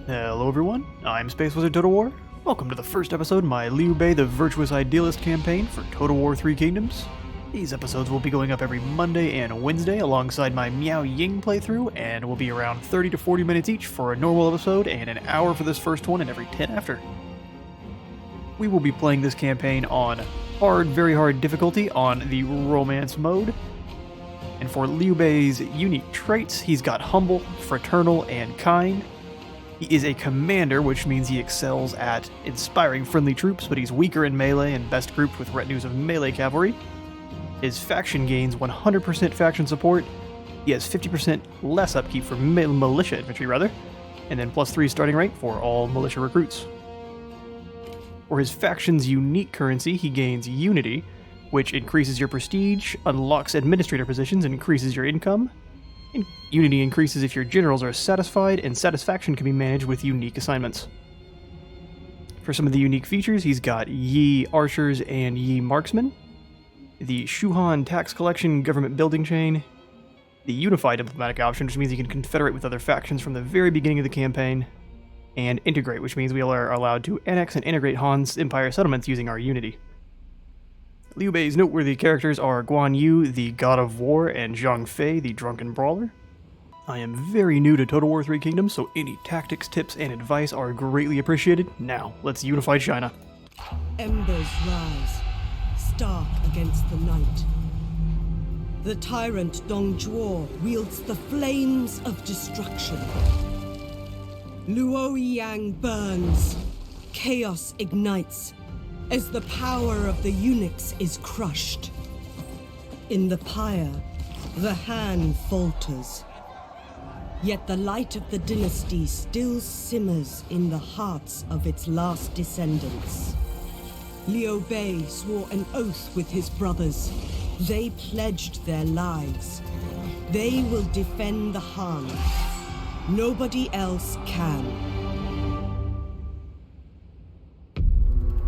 Hello everyone, I'm Space Wizard Total War. Welcome to the first episode of my Liu Bei the Virtuous Idealist campaign for Total War 3 Kingdoms. These episodes will be going up every Monday and Wednesday alongside my Miao Ying playthrough, and will be around 30 to 40 minutes each for a normal episode and an hour for this first one and every 10 after. We will be playing this campaign on hard, very hard difficulty on the romance mode. And for Liu Bei's unique traits, he's got humble, fraternal, and kind. He is a commander, which means he excels at inspiring friendly troops, but he's weaker in melee and best grouped with retinues of melee cavalry. His faction gains 100% faction support. He has 50% less upkeep for militia infantry, and then +3 starting rank for all militia recruits. For his faction's unique currency, he gains Unity, which increases your prestige, unlocks administrator positions, and increases your income. Unity increases if your generals are satisfied, and satisfaction can be managed with unique assignments. For some of the unique features, he's got Yi Archers and Yi Marksmen, the Shuhan Tax Collection Government Building Chain, the Unified Diplomatic option, which means he can confederate with other factions from the very beginning of the campaign, and Integrate, which means we are allowed to annex and integrate Han's Empire settlements using our Unity. Liu Bei's noteworthy characters are Guan Yu, the God of War, and Zhang Fei, the Drunken Brawler. I am very new to Total War 3 Kingdoms, so any tactics, tips, and advice are greatly appreciated. Now, let's unify China. Embers rise, stark against the night. The tyrant Dong Zhuo wields the flames of destruction. Luo Yang burns, chaos ignites, as the power of the eunuchs is crushed. In the pyre, the Han falters. Yet the light of the dynasty still simmers in the hearts of its last descendants. Liu Bei swore an oath with his brothers. They pledged their lives. They will defend the Han. Nobody else can.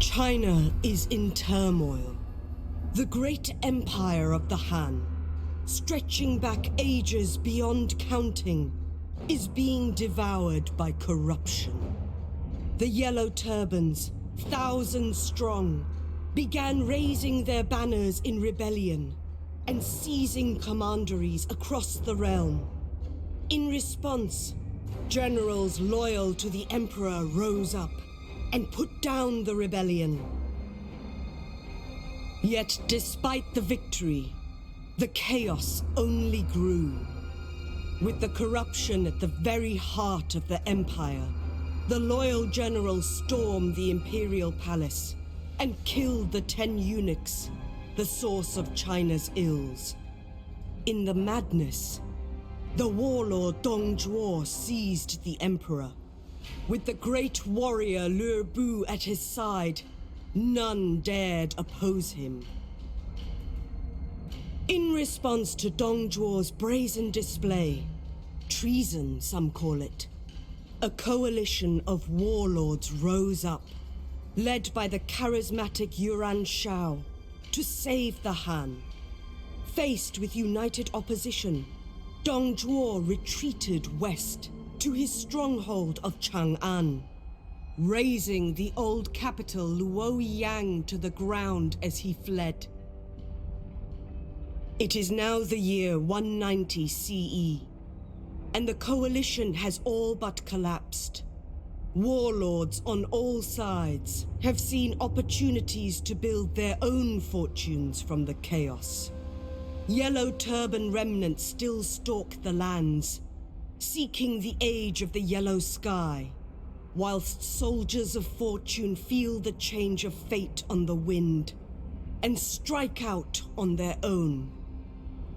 China is in turmoil. The great empire of the Han, stretching back ages beyond counting, is being devoured by corruption. The Yellow Turbans, thousands strong, began raising their banners in rebellion and seizing commanderies across the realm. In response, generals loyal to the emperor rose up and put down the rebellion. Yet despite the victory, the chaos only grew. With the corruption at the very heart of the empire, the loyal generals stormed the imperial palace and killed the 10 eunuchs, the source of China's ills. In the madness, the warlord Dong Zhuo seized the emperor. With the great warrior Liu Bei at his side, none dared oppose him. In response to Dong Zhuo's brazen display, treason some call it, a coalition of warlords rose up, led by the charismatic Yuan Shao, to save the Han. Faced with united opposition, Dong Zhuo retreated west to his stronghold of Chang'an, razing the old capital Luoyang to the ground as he fled. It is now the year 190 CE, and the coalition has all but collapsed. Warlords on all sides have seen opportunities to build their own fortunes from the chaos. Yellow Turban remnants still stalk the lands, seeking the age of the yellow sky, whilst soldiers of fortune feel the change of fate on the wind and strike out on their own.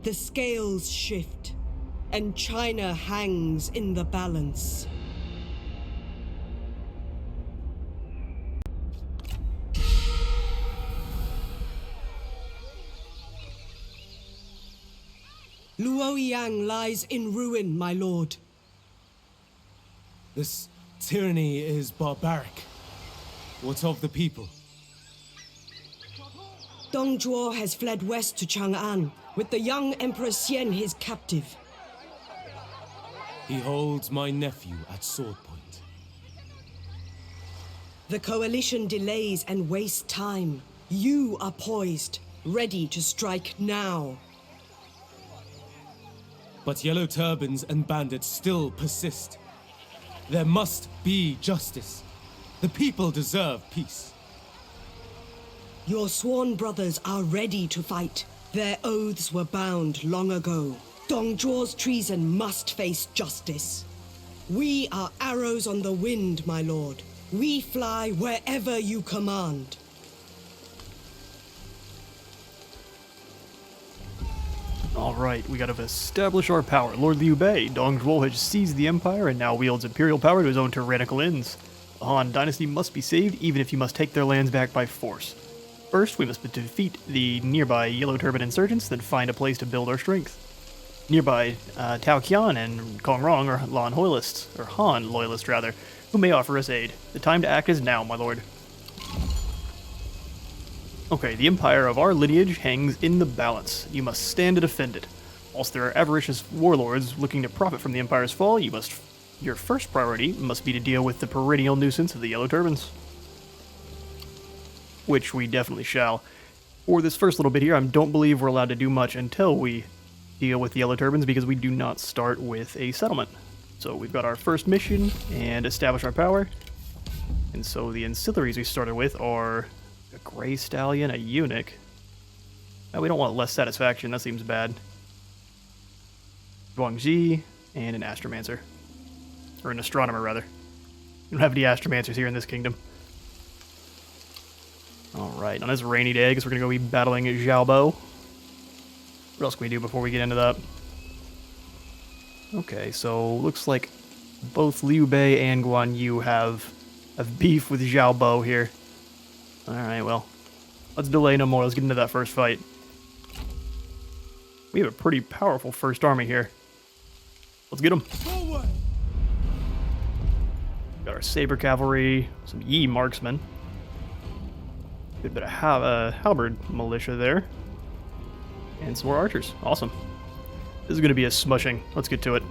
The scales shift, and China hangs in the balance. Luoyang lies in ruin, my lord. This tyranny is barbaric. What of the people? Dong Zhuo has fled west to Chang'an, with the young Emperor Xian his captive. He holds my nephew at sword point. The Coalition delays and wastes time. You are poised, ready to strike now. But Yellow Turbans and bandits still persist. There must be justice. The people deserve peace. Your sworn brothers are ready to fight. Their oaths were bound long ago. Dongzhuo's treason must face justice. We are arrows on the wind, my lord. We fly wherever you command. Alright, we gotta establish our power. Lord Liu Bei, Dongzhuo has seized the empire and now wields imperial power to his own tyrannical ends. The Han dynasty must be saved, even if you must take their lands back by force. First, we must defeat the nearby Yellow Turban insurgents, then find a place to build our strength. Nearby, Tao Qian and Kongrong are Han loyalists rather, who may offer us aid. The time to act is now, my lord. Okay, the empire of our lineage hangs in the balance. You must stand to defend it. Whilst there are avaricious warlords looking to profit from the empire's fall, your first priority must be to deal with the perennial nuisance of the Yellow Turbans. Which we definitely shall. For this first little bit here, I don't believe we're allowed to do much until we deal with the Yellow Turbans, because we do not start with a settlement. So we've got our first mission, and establish our power. And so the ancillaries we started with are a Gray Stallion, a Eunuch. Now, we don't want less satisfaction, that seems bad. Guangxi, and an Astromancer. Or an Astronomer, rather. We don't have any Astromancers here in this kingdom. Alright, on this rainy day, I guess we're going to go be battling Zhao Bo. What else can we do before we get into that? Okay, so looks like both Liu Bei and Guan Yu have beef with Zhao Bo here. Alright, well, let's delay no more. Let's get into that first fight. We have a pretty powerful first army here. Let's get them. Got our Saber Cavalry, some Yi Marksmen. Good bit of Halberd Militia there. And some more archers. Awesome. This is going to be a smushing. Let's get to it.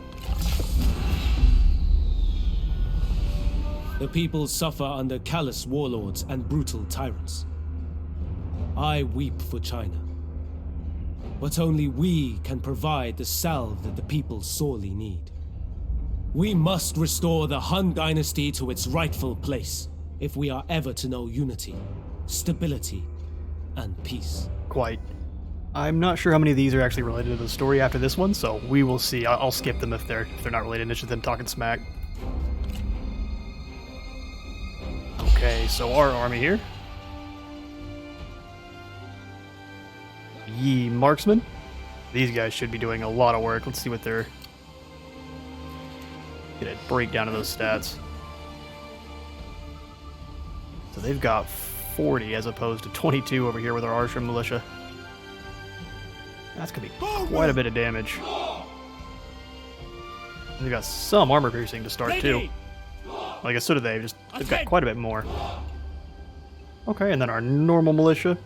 The people suffer under callous warlords and brutal tyrants. I weep for China. But only we can provide the salve that the people sorely need. We must restore the Han dynasty to its rightful place if we are ever to know unity, stability, and peace. Quite. I'm not sure how many of these are actually related to the story after this one, so we will see. I'll skip them if they're not related. It's just them talking smack. Okay, so our army here. Yi Marksmen. These guys should be doing a lot of work. Let's see what they're... Get a breakdown of those stats. So they've got 40 as opposed to 22 over here with our Archer Militia. That's going to be quite a bit of damage. And they've got some armor piercing to start too. Well, I guess so do they. They've got quite a bit more. Okay, and then our normal militia.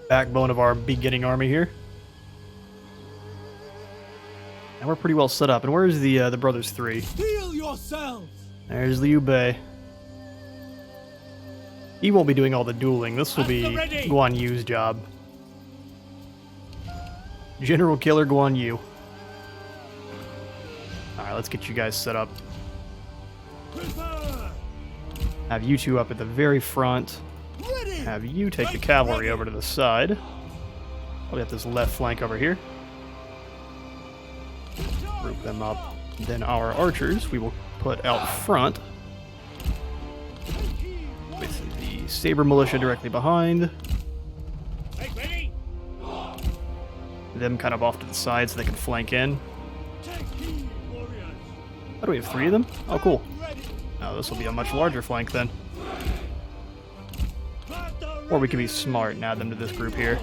Backbone of our beginning army here. And we're pretty well set up. And where's the Brothers 3? Heal yourselves! There's Liu Bei. He won't be doing all the dueling. This will be Guan Yu's job. General Killer Guan Yu. Alright, let's get you guys set up. Have you two up at the very front. Have you take the cavalry over to the side. I'll get this left flank over here. Group them up. Then our archers we will put out front. With the Saber Militia directly behind. Them kind of off to the side so they can flank in. Oh, do we have 3 of them? Oh, cool. Oh, this will be a much larger flank then. Or we can be smart and add them to this group here.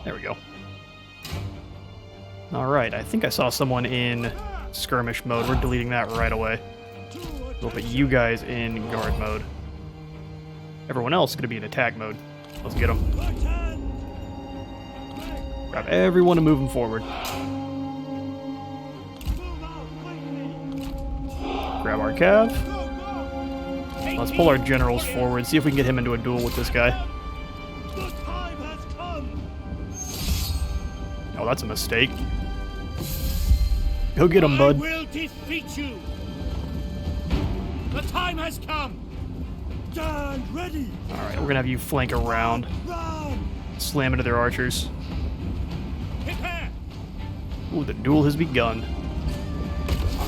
There we go. Alright, I think I saw someone in skirmish mode. We're deleting that right away. We'll put you guys in guard mode. Everyone else is going to be in attack mode. Let's get them. Grab everyone and move them forward. grab our cav. Let's pull our generals forward, see if we can get him into a duel with this guy. Oh, that's a mistake. Go get him, bud. I will defeat you. The time has come. Stand ready. Alright, we're gonna have you flank around. Slam into their archers. Prepare. Ooh, the duel has begun.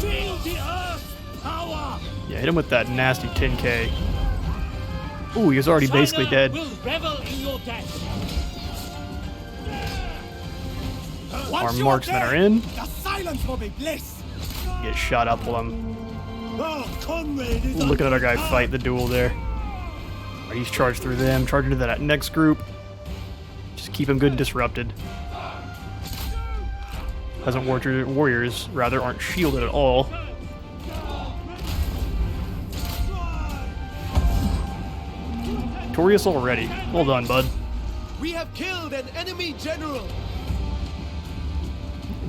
Feel the earth's power. Yeah, hit him with that nasty 10k. Ooh, he was already basically China dead. will revel in your death. Our marksmen are in. The silence will be bliss. Get shot up while I'm Our comrade is looking at our guy fight the duel there. Alright, he's charged through them, charging to that next group. Just keep him good and disrupted. Peasant warriors, rather, aren't shielded at all. Victorious already. Well done, bud. We have killed an enemy general.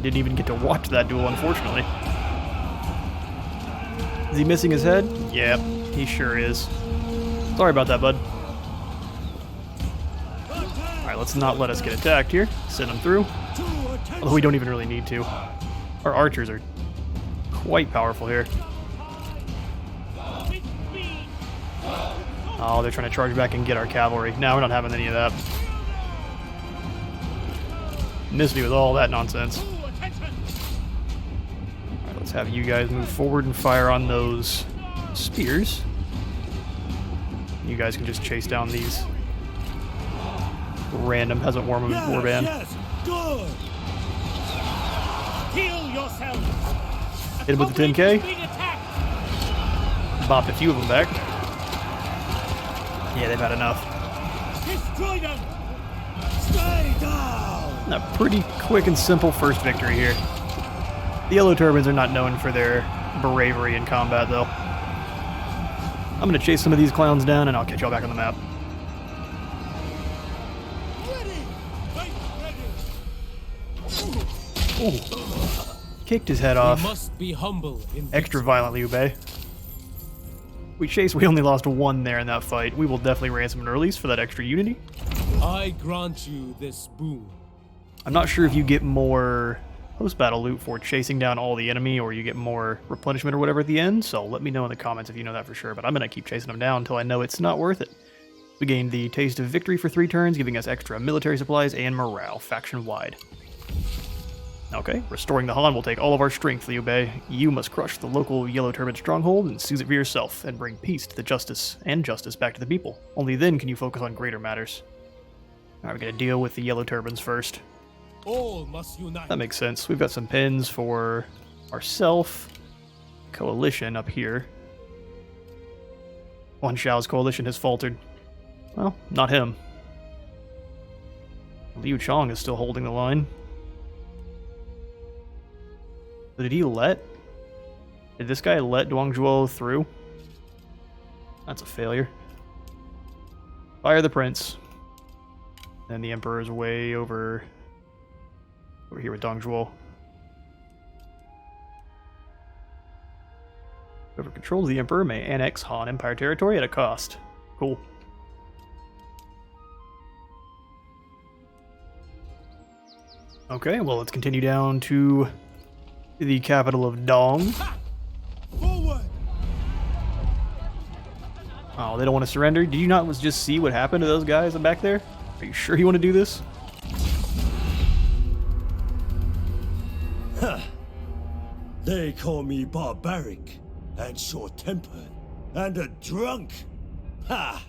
Didn't even get to watch that duel, unfortunately. Is he missing his head? Yep, he sure is. Sorry about that, bud. Alright, let's not let us get attacked here. Send them through. Although we don't even really need to. Our archers are quite powerful here. Oh, they're trying to charge back and get our cavalry. No, we're not having any of that. Missed me with all that nonsense. Alright, let's have you guys move forward and fire on those spears. You guys can just chase down these random peasant warband. Yes, good. Heal yourself. Hit him with the 10k. Bopped a few of them back. Yeah, they've had enough. Destroy them. Stay down. A pretty quick and simple first victory here. The Yellow Turbans are not known for their bravery in combat, though. I'm gonna chase some of these clowns down, and I'll catch y'all back on the map. Ooh. Kicked his head off. We must be humble in Extra violent, Liu Bei. We only lost one there in that fight. We will definitely ransom and release for that extra unity. I grant you this boon. I'm not sure if you get more post-battle loot for chasing down all the enemy, or you get more replenishment or whatever at the end, so let me know in the comments if you know that for sure, but I'm going to keep chasing them down until I know it's not worth it. We gained the Taste of Victory for 3 turns, giving us extra military supplies and morale, faction-wide. Okay, restoring the Han will take all of our strength, Liu Bei. You must crush the local Yellow Turban stronghold and seize it for yourself, and bring peace to the justice back to the people. Only then can you focus on greater matters. Alright, we're gonna deal with the Yellow Turbans first. All must unite. That makes sense. We've got some pins for ourself. Coalition up here. Wan Shao's coalition has faltered. Well, not him. Liu Chong is still holding the line. Did this guy let Duangzhuo through? That's a failure. Fire the prince. Then the emperor's way over here with Dongzhuo. Whoever controls the emperor may annex Han Empire territory at a cost. Cool. Okay, well, let's continue down to the capital of Dong. Forward. Oh, they don't want to surrender? Did you not just see what happened to those guys back there? Are you sure you want to do this? They call me barbaric and short-tempered and a drunk. Ha!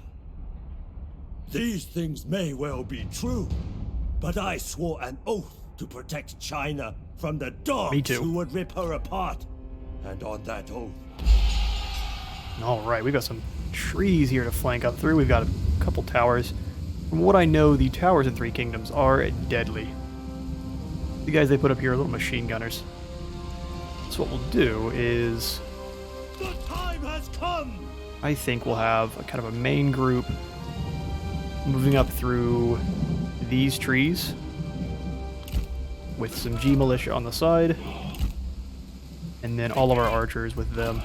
These things may well be true, but I swore an oath to protect China from the dogs who would rip her apart. And on that oath... Alright, we've got some trees here to flank up through. We've got a couple towers. From what I know, the towers in Three Kingdoms are deadly. The guys they put up here are little machine gunners. So what we'll do is... The time has come! I think we'll have a kind of a main group moving up through these trees with some G militia on the side, and then all of our archers with them.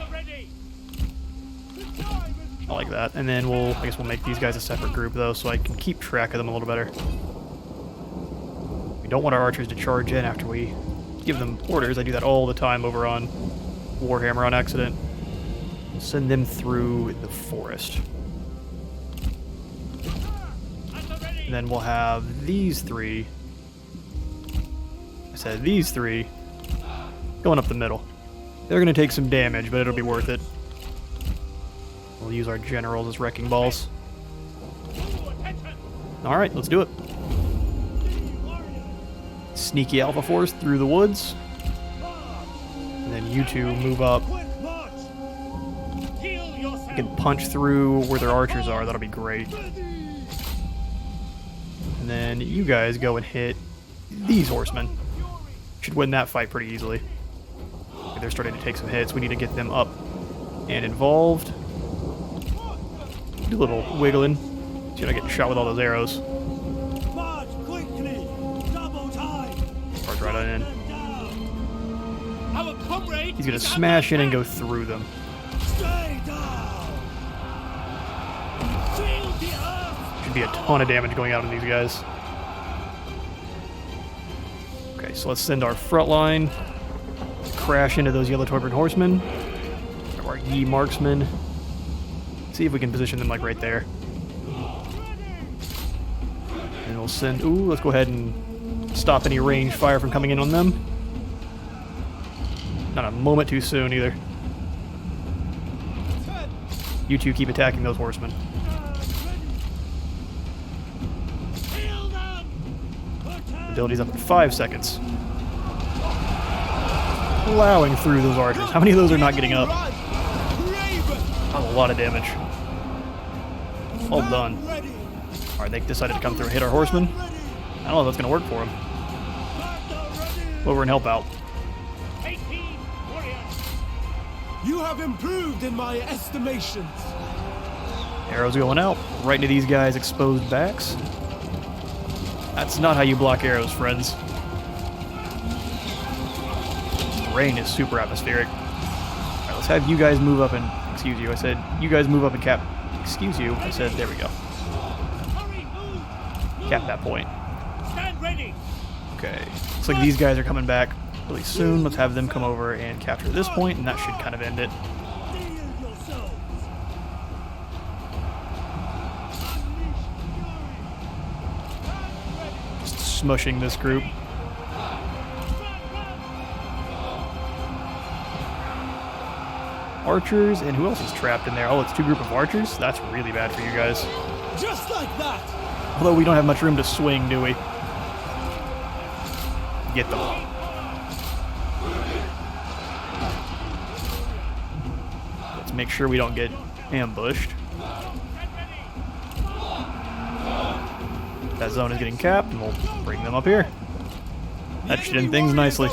I like that. And then I guess we'll make these guys a separate group though, so I can keep track of them a little better. We don't want our archers to charge in after we give them orders. I do that all the time over on Warhammer on accident. Send them through the forest. And then we'll have these three. I said these three going up the middle. They're going to take some damage, but it'll be worth it. We'll use our generals as wrecking balls. Alright, let's do it. Sneaky Alpha Force through the woods. And then you two move up. You can punch through where their archers are, that'll be great. And then you guys go and hit these horsemen. Should win that fight pretty easily. They're starting to take some hits. We need to get them up and involved. Do a little wiggling. So you're not getting shot with all those arrows. Charge right on in. He's gonna smash in and go through them. Should be a ton of damage going out on these guys. Okay, so let's send our front line. Crash into those yellow torpid horsemen. Our Yi marksmen. See if we can position them like right there. And we'll send... Ooh, let's go ahead and stop any range fire from coming in on them. Not a moment too soon either. You two keep attacking those horsemen. Ability's up in 5 seconds. Plowing through those archers. How many of those are not getting up? That's a lot of damage. All done. Alright, they decided to come through and hit our horsemen. I don't know if that's going to work for them. Over and help out. You have improved in my estimations. Arrows going out, right into these guys' exposed backs. That's not how you block arrows, friends. Rain is super atmospheric. Alright, let's have you guys move up and... Excuse you, I said you guys move up and cap... Excuse you, I said there we go. Cap that point. Okay, looks like these guys are coming back really soon. Let's have them come over and capture this point, and that should kind of end it. Just smushing this group. Archers, and who else is trapped in there? Oh, it's two group of archers? That's really bad for you guys. Just like that. Although we don't have much room to swing, do we? Get them. Let's make sure we don't get ambushed. That zone is getting capped, and we'll bring them up here. That should end things nicely.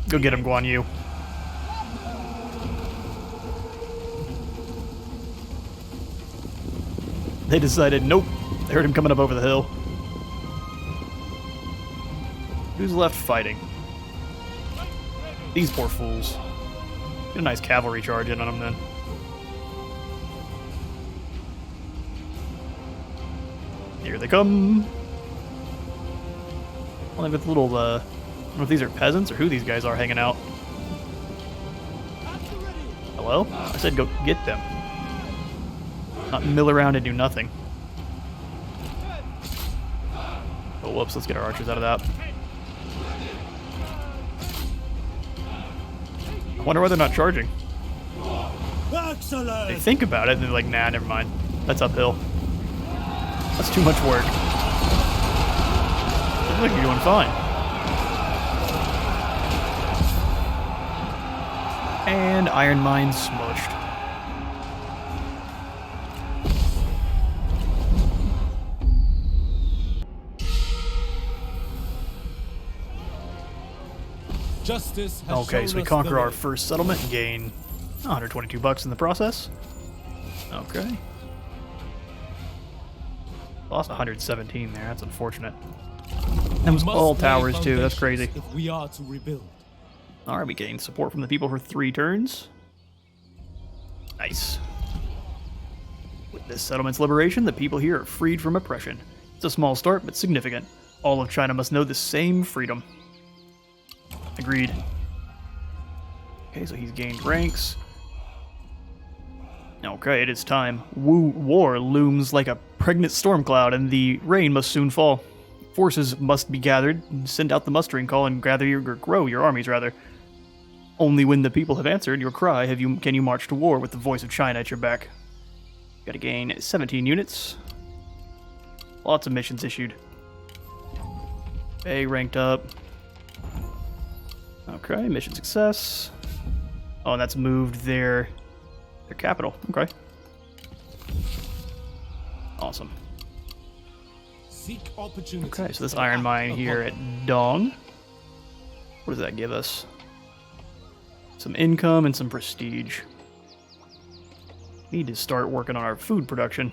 Go get him, Guan Yu. They decided, nope. They heard him coming up over the hill. Who's left fighting? These poor fools. Get a nice cavalry charge in on them then. Here they come. Only with little, I don't know if these are peasants or who these guys are hanging out. Hello? I said go get them. Not mill around and do nothing. Oh, whoops, let's get our archers out of that. I wonder why they're not charging. Excellent. They think about it and they're like, nah, never mind. That's uphill. That's too much work. Looks like you're doing fine. And Iron Mine smushed. Justice has Okay, shown so we us conquer the our way. first settlement and gain $122 in the process. Okay. Lost 117 there, that's unfortunate. That was We must all lay towers too, that's foundations crazy. If we are to rebuild. Alright, we gained support from the people for 3 turns. Nice. With this settlement's liberation, the people here are freed from oppression. It's a small start, but significant. All of China must know the same freedom. Agreed. Okay, so he's gained ranks. Okay, it is time. War looms like a pregnant storm cloud, and the rain must soon fall. Forces must be gathered. Send out the mustering call and grow your armies, rather. Only when the people have answered your cry can you march to war with the voice of China at your back. Gotta gain 17 units. Lots of missions issued. A ranked up. Okay, mission success. Oh, and that's moved their capital. Okay. Awesome. Seek opportunity. Okay, so this iron mine here at Dong. What does that give us? Some income and some prestige. Need to start working on our food production.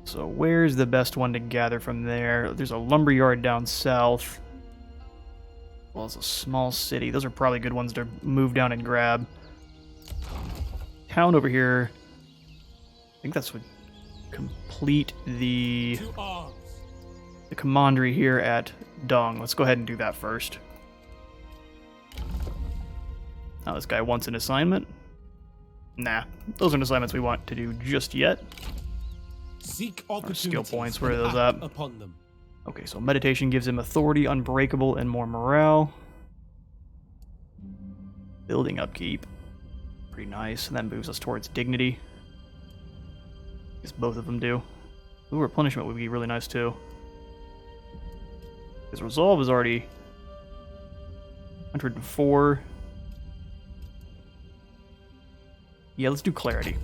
So where's the best one to gather from there? There's a lumberyard down south. Well, it's a small city. Those are probably good ones to move down and grab. Town over here. I think that's what complete the commandery here at Dong. Let's go ahead and do that first. Now this guy wants an assignment. Nah, those aren't assignments we want to do just yet. Seek Our skill points, where are those at? Upon them. Okay, so meditation gives him authority, unbreakable, and more morale. Building upkeep. Pretty nice, and that moves us towards dignity. I guess both of them do. Ooh, replenishment would be really nice too. His resolve is already 104. Yeah, let's do clarity.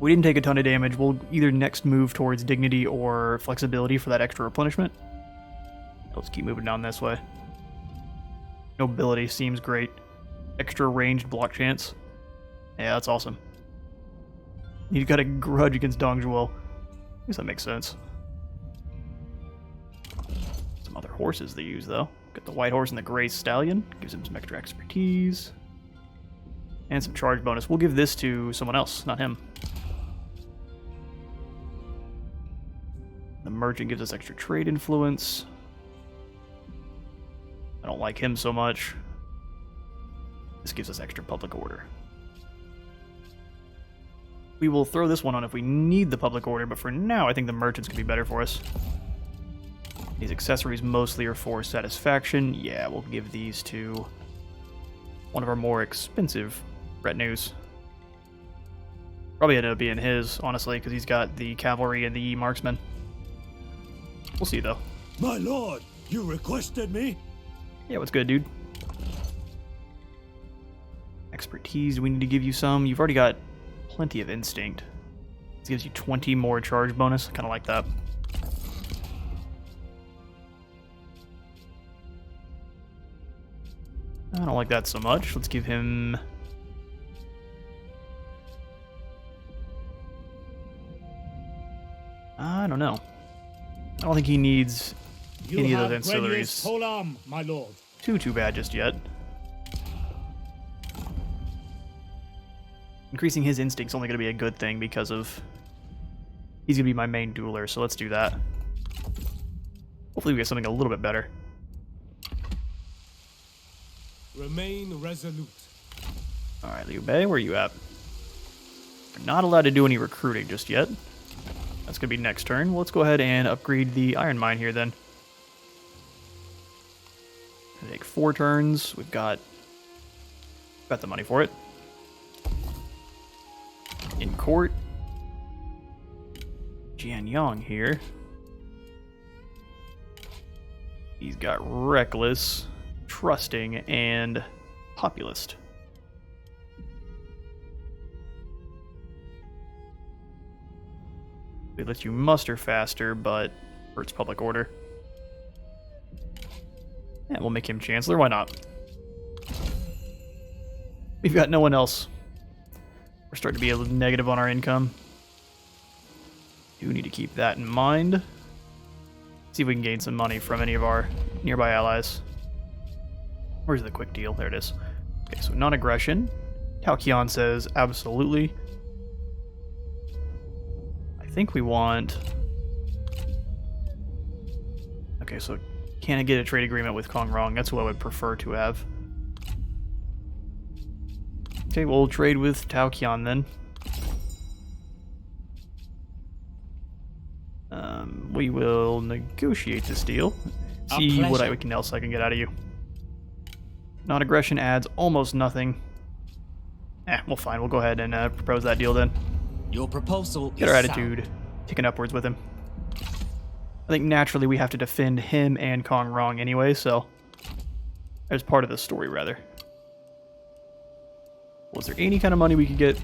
We didn't take a ton of damage. We'll either next move towards dignity or flexibility for that extra replenishment. Let's keep moving down this way. Nobility seems great. Extra ranged block chance. Yeah, that's awesome. You got a grudge against Dong Zhuo. I guess that makes sense. Some other horses they use, though. Got the white horse and the gray stallion. Gives him some extra expertise. And some charge bonus. We'll give this to someone else, not him. The merchant gives us extra trade influence. I don't like him so much. This gives us extra public order. We will throw this one on if we need the public order, but for now I think the merchants could be better for us. These accessories mostly are for satisfaction. Yeah, we'll give these to one of our more expensive retinues. Probably ended up being his, honestly, because he's got the cavalry and the marksmen. We'll see, though. My lord, you requested me? Yeah, what's good, dude? Expertise, do we need to give you some? You've already got plenty of instinct. This gives you 20 more charge bonus. I kind of like that. I don't like that so much. Let's give him... I don't know. I don't think he needs any of those ancillaries. My lord. Too bad just yet. Increasing his instinct's only going to be a good thing because of... He's going to be my main dueler, so let's do that. Hopefully we get something a little bit better. Remain resolute. Alright, Liu Bei, where are you at? We're not allowed to do any recruiting just yet. That's going to be next turn. Well, let's go ahead and upgrade the iron mine here then. Gonna take 4 turns. We've got the money for it. In court, Jian Yang here. He's got reckless, trusting, and populist. It lets you muster faster, but hurts public order. Yeah, we'll make him chancellor. Why not? We've got no one else. We're starting to be a little negative on our income. Do need to keep that in mind. See if we can gain some money from any of our nearby allies. Where's the quick deal? There it is. Okay, so non-aggression. Tao Qian says absolutely. I think we want... Okay, so can I get a trade agreement with Kong Rong? That's what I would prefer to have. Okay, we'll trade with Tao Qian then. We will negotiate this deal. See what else I can get out of you. Non-aggression adds almost nothing. Well fine, we'll go ahead and propose that deal then. Your proposal Get our attitude ticking upwards with him. I think naturally we have to defend him and Kong Rong anyway, so there's part of the story, rather. Was there any kind of money we could get?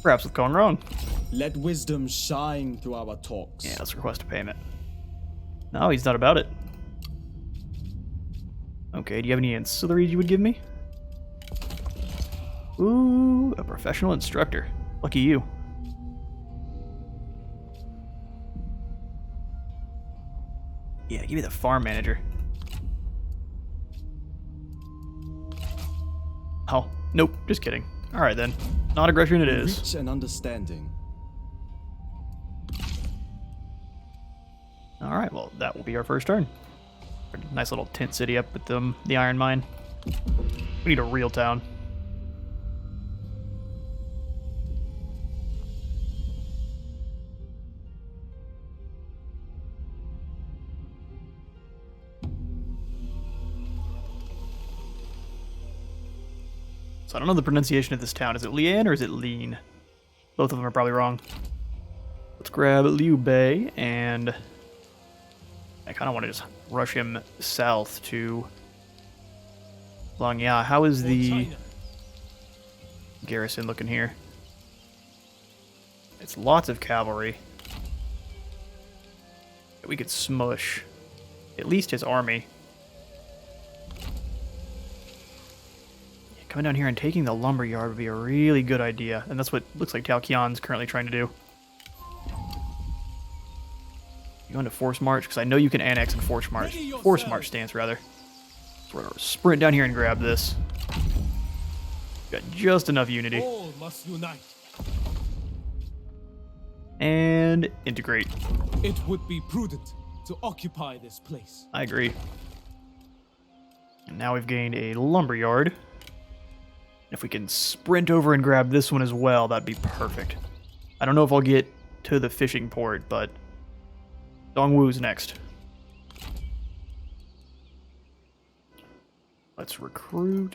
Perhaps with Kong Rong. Let wisdom shine through our talks. Yeah, let's request a payment. No, he's not about it. Okay, do you have any ancillaries you would give me? Ooh, a professional instructor. Lucky you. Yeah, give me the farm manager. Oh, nope, just kidding. Alright then. Non-aggression it is. Reach an understanding. Alright, well, that will be our first turn. Nice little tent city up with the iron mine. We need a real town. So I don't know the pronunciation of this town. Is it Lian or is it Lean? Both of them are probably wrong. Let's grab Liu Bei, and I kind of want to just rush him south to Langya. How is the garrison looking here? It's lots of cavalry. We could smush at least his army. Coming down here and taking the lumberyard would be a really good idea, and that's what looks like Tao Qian's currently trying to do. You going to force march? Because I know you can annex and force march. Force march stance, rather. So we're going to sprint down here and grab this. Got just enough unity. All must unite. And integrate. It would be prudent to occupy this place. I agree. And now we've gained a lumberyard. If we can sprint over and grab this one as well, that'd be perfect. I don't know if I'll get to the fishing port, but Dongwu's next. Let's recruit.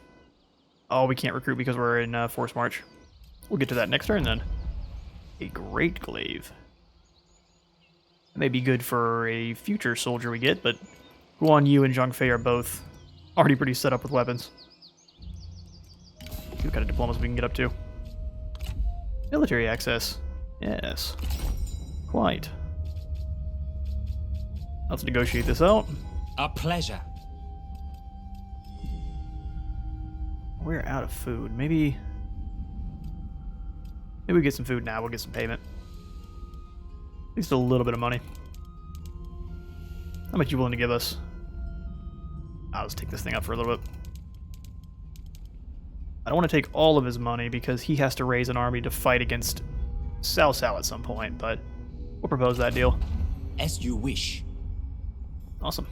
Oh, we can't recruit because we're in force march. We'll get to that next turn then. A great glaive. That may be good for a future soldier we get, but Guan Yu and Zhang Fei are both already pretty set up with weapons. See what kind of diplomas we can get up to. Military access. Yes. Quite. Let's negotiate this out. A pleasure. We're out of food. Maybe we get some food now. We'll get some payment. At least a little bit of money. How much you willing to give us? I'll just take this thing up for a little bit. I don't want to take all of his money because he has to raise an army to fight against Cao Cao at some point, but we'll propose that deal. As you wish. Awesome.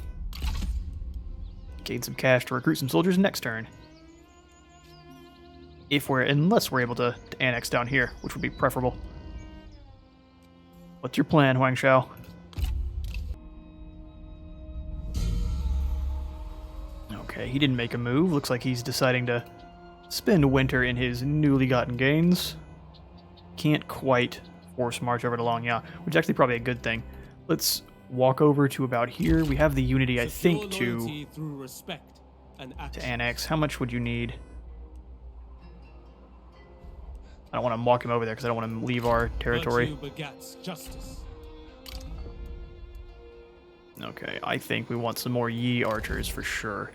Gain some cash to recruit some soldiers next turn. Unless we're able to annex down here, which would be preferable. What's your plan, Huang Shao? Okay, he didn't make a move. Looks like he's deciding to spend winter in his newly gotten gains. Can't quite force march over to Langya, which is actually probably a good thing. Let's walk over to about here. We have the unity, I think, to annex. How much would you need? I don't want to walk him over there because I don't want him to leave our territory. Okay, I think we want some more Yi archers for sure.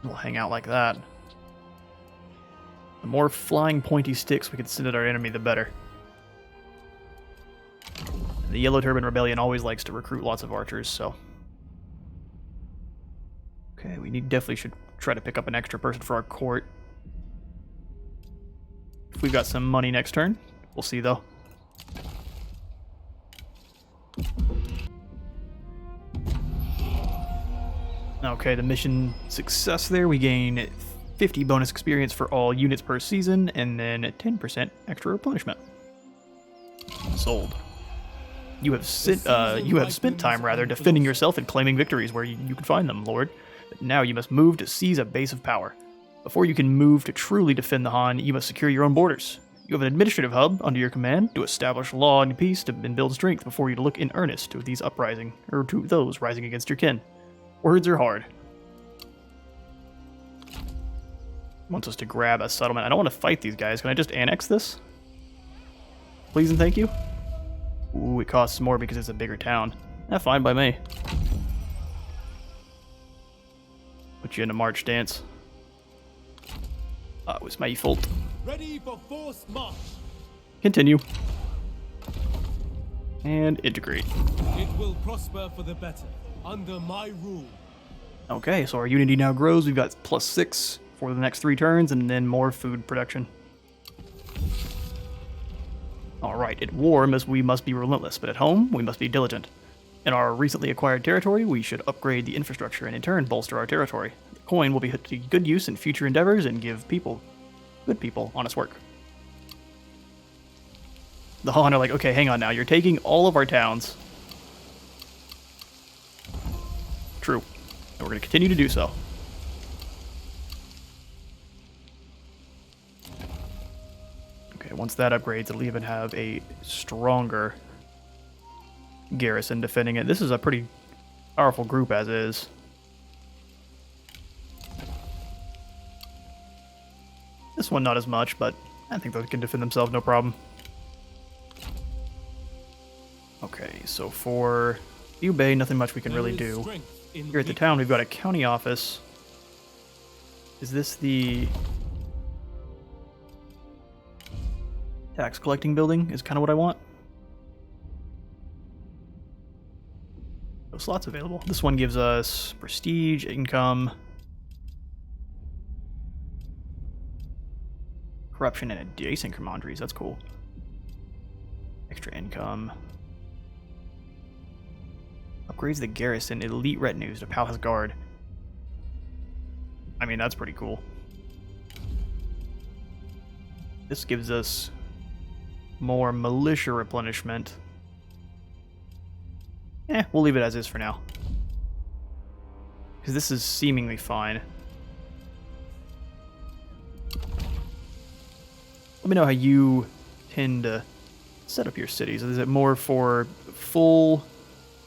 We'll hang out like that. The more flying pointy sticks we can send at our enemy, the better. The Yellow Turban Rebellion always likes to recruit lots of archers, so... Okay, we definitely should try to pick up an extra person for our court. If we've got some money next turn, we'll see though. Okay, the mission success there. We gain 50 bonus experience for all units per season, and then 10% extra replenishment. Sold. You have spent time defending yourself and claiming victories where you can find them, Lord. But now you must move to seize a base of power. Before you can move to truly defend the Han, you must secure your own borders. You have an administrative hub under your command to establish law and peace and build strength before you look in earnest to these uprising, or to those rising against your kin. Words are hard. Wants us to grab a settlement. I don't want to fight these guys. Can I just annex this? Please and thank you. Ooh, it costs more because it's a bigger town. Fine by me. Put you in a march dance. It was my fault. Ready for forced march. Continue. And integrate. It will prosper for the better, under my rule. Okay, so our unity now grows. We've got +6 for the next 3 turns, and then more food production. Alright, at war, we must be relentless, but at home, we must be diligent. In our recently acquired territory, we should upgrade the infrastructure and in turn bolster our territory. The coin will be put to good use in future endeavors and give good people, honest work. The Han are like, okay, hang on now, you're taking all of our towns. True. And we're going to continue to do so. Okay, once that upgrades, it'll even have a stronger garrison defending it. This is a pretty powerful group as is. This one not as much, but I think they can defend themselves no problem. Okay, so for Liu Bei, nothing much we can really do. Here at the town, we've got a county office. Is this the tax collecting building? Is kind of what I want. No slots available. This one gives us prestige, income, corruption, and adjacent commanderies. That's cool. Extra income. Upgrades the garrison, elite retinues to Palace Guard. I mean, that's pretty cool. This gives us more militia replenishment. We'll leave it as is for now. Because this is seemingly fine. Let me know how you tend to set up your cities. Is it more for full...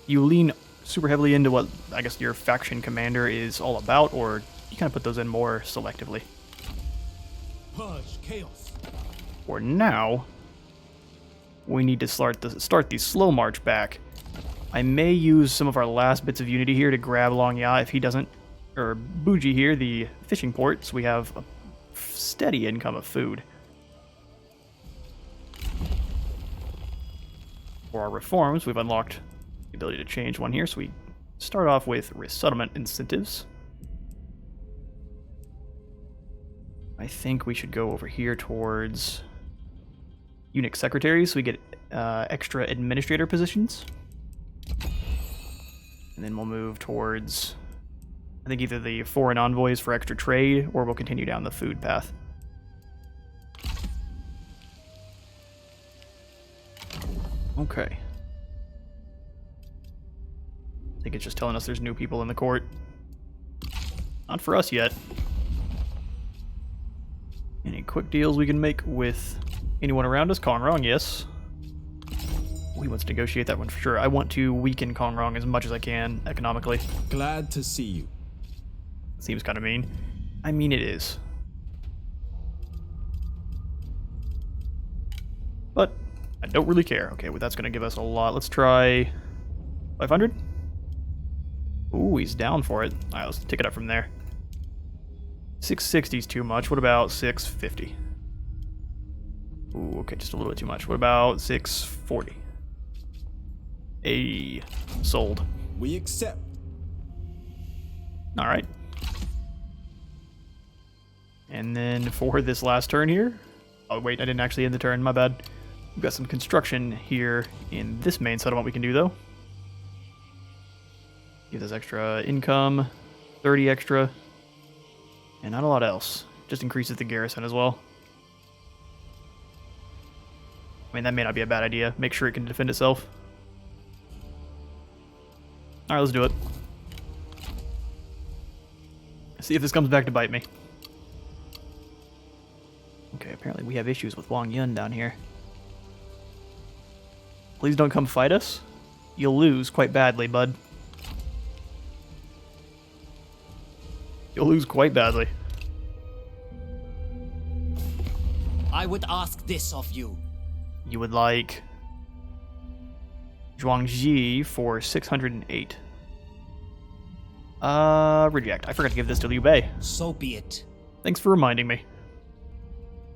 You lean super heavily into what, I guess, your faction commander is all about, or you kind of put those in more selectively? Purge chaos. For now, we need to start the slow march back. I may use some of our last bits of unity here to grab Long Ya if he doesn't, or Buji here, the fishing port, so we have a steady income of food. For our reforms, we've unlocked the ability to change one here, so we start off with resettlement incentives. I think we should go over here towards Unix secretaries, so we get extra administrator positions. And then we'll move towards, I think, either the foreign envoys for extra trade, or we'll continue down the food path. Okay. I think it's just telling us there's new people in the court. Not for us yet. Any quick deals we can make with anyone around us? Kongrong, yes. He wants to negotiate that one for sure. I want to weaken Kongrong as much as I can economically. Glad to see you. Seems kind of mean. I mean, it is. But I don't really care. Okay, well, that's going to give us a lot. Let's try 500. Ooh, he's down for it. All right, let's take it up from there. 660 is too much. What about 650? Ooh, okay, just a little bit too much. What about 640? Sold. We accept. All right. And then for this last turn here... Oh, wait, I didn't actually end the turn. My bad. We've got some construction here in this main settlement we can do, though. Give us extra income, 30 extra, and not a lot else. Just increases the garrison as well. I mean, that may not be a bad idea. Make sure it can defend itself. Alright, let's do it. See if this comes back to bite me. Okay, apparently we have issues with Wang Yun down here. Please don't come fight us. You'll lose quite badly, bud. You'll lose quite badly. I would ask this of you. You would like Zhuangji for 608. Reject. I forgot to give this to Liu Bei. So be it. Thanks for reminding me.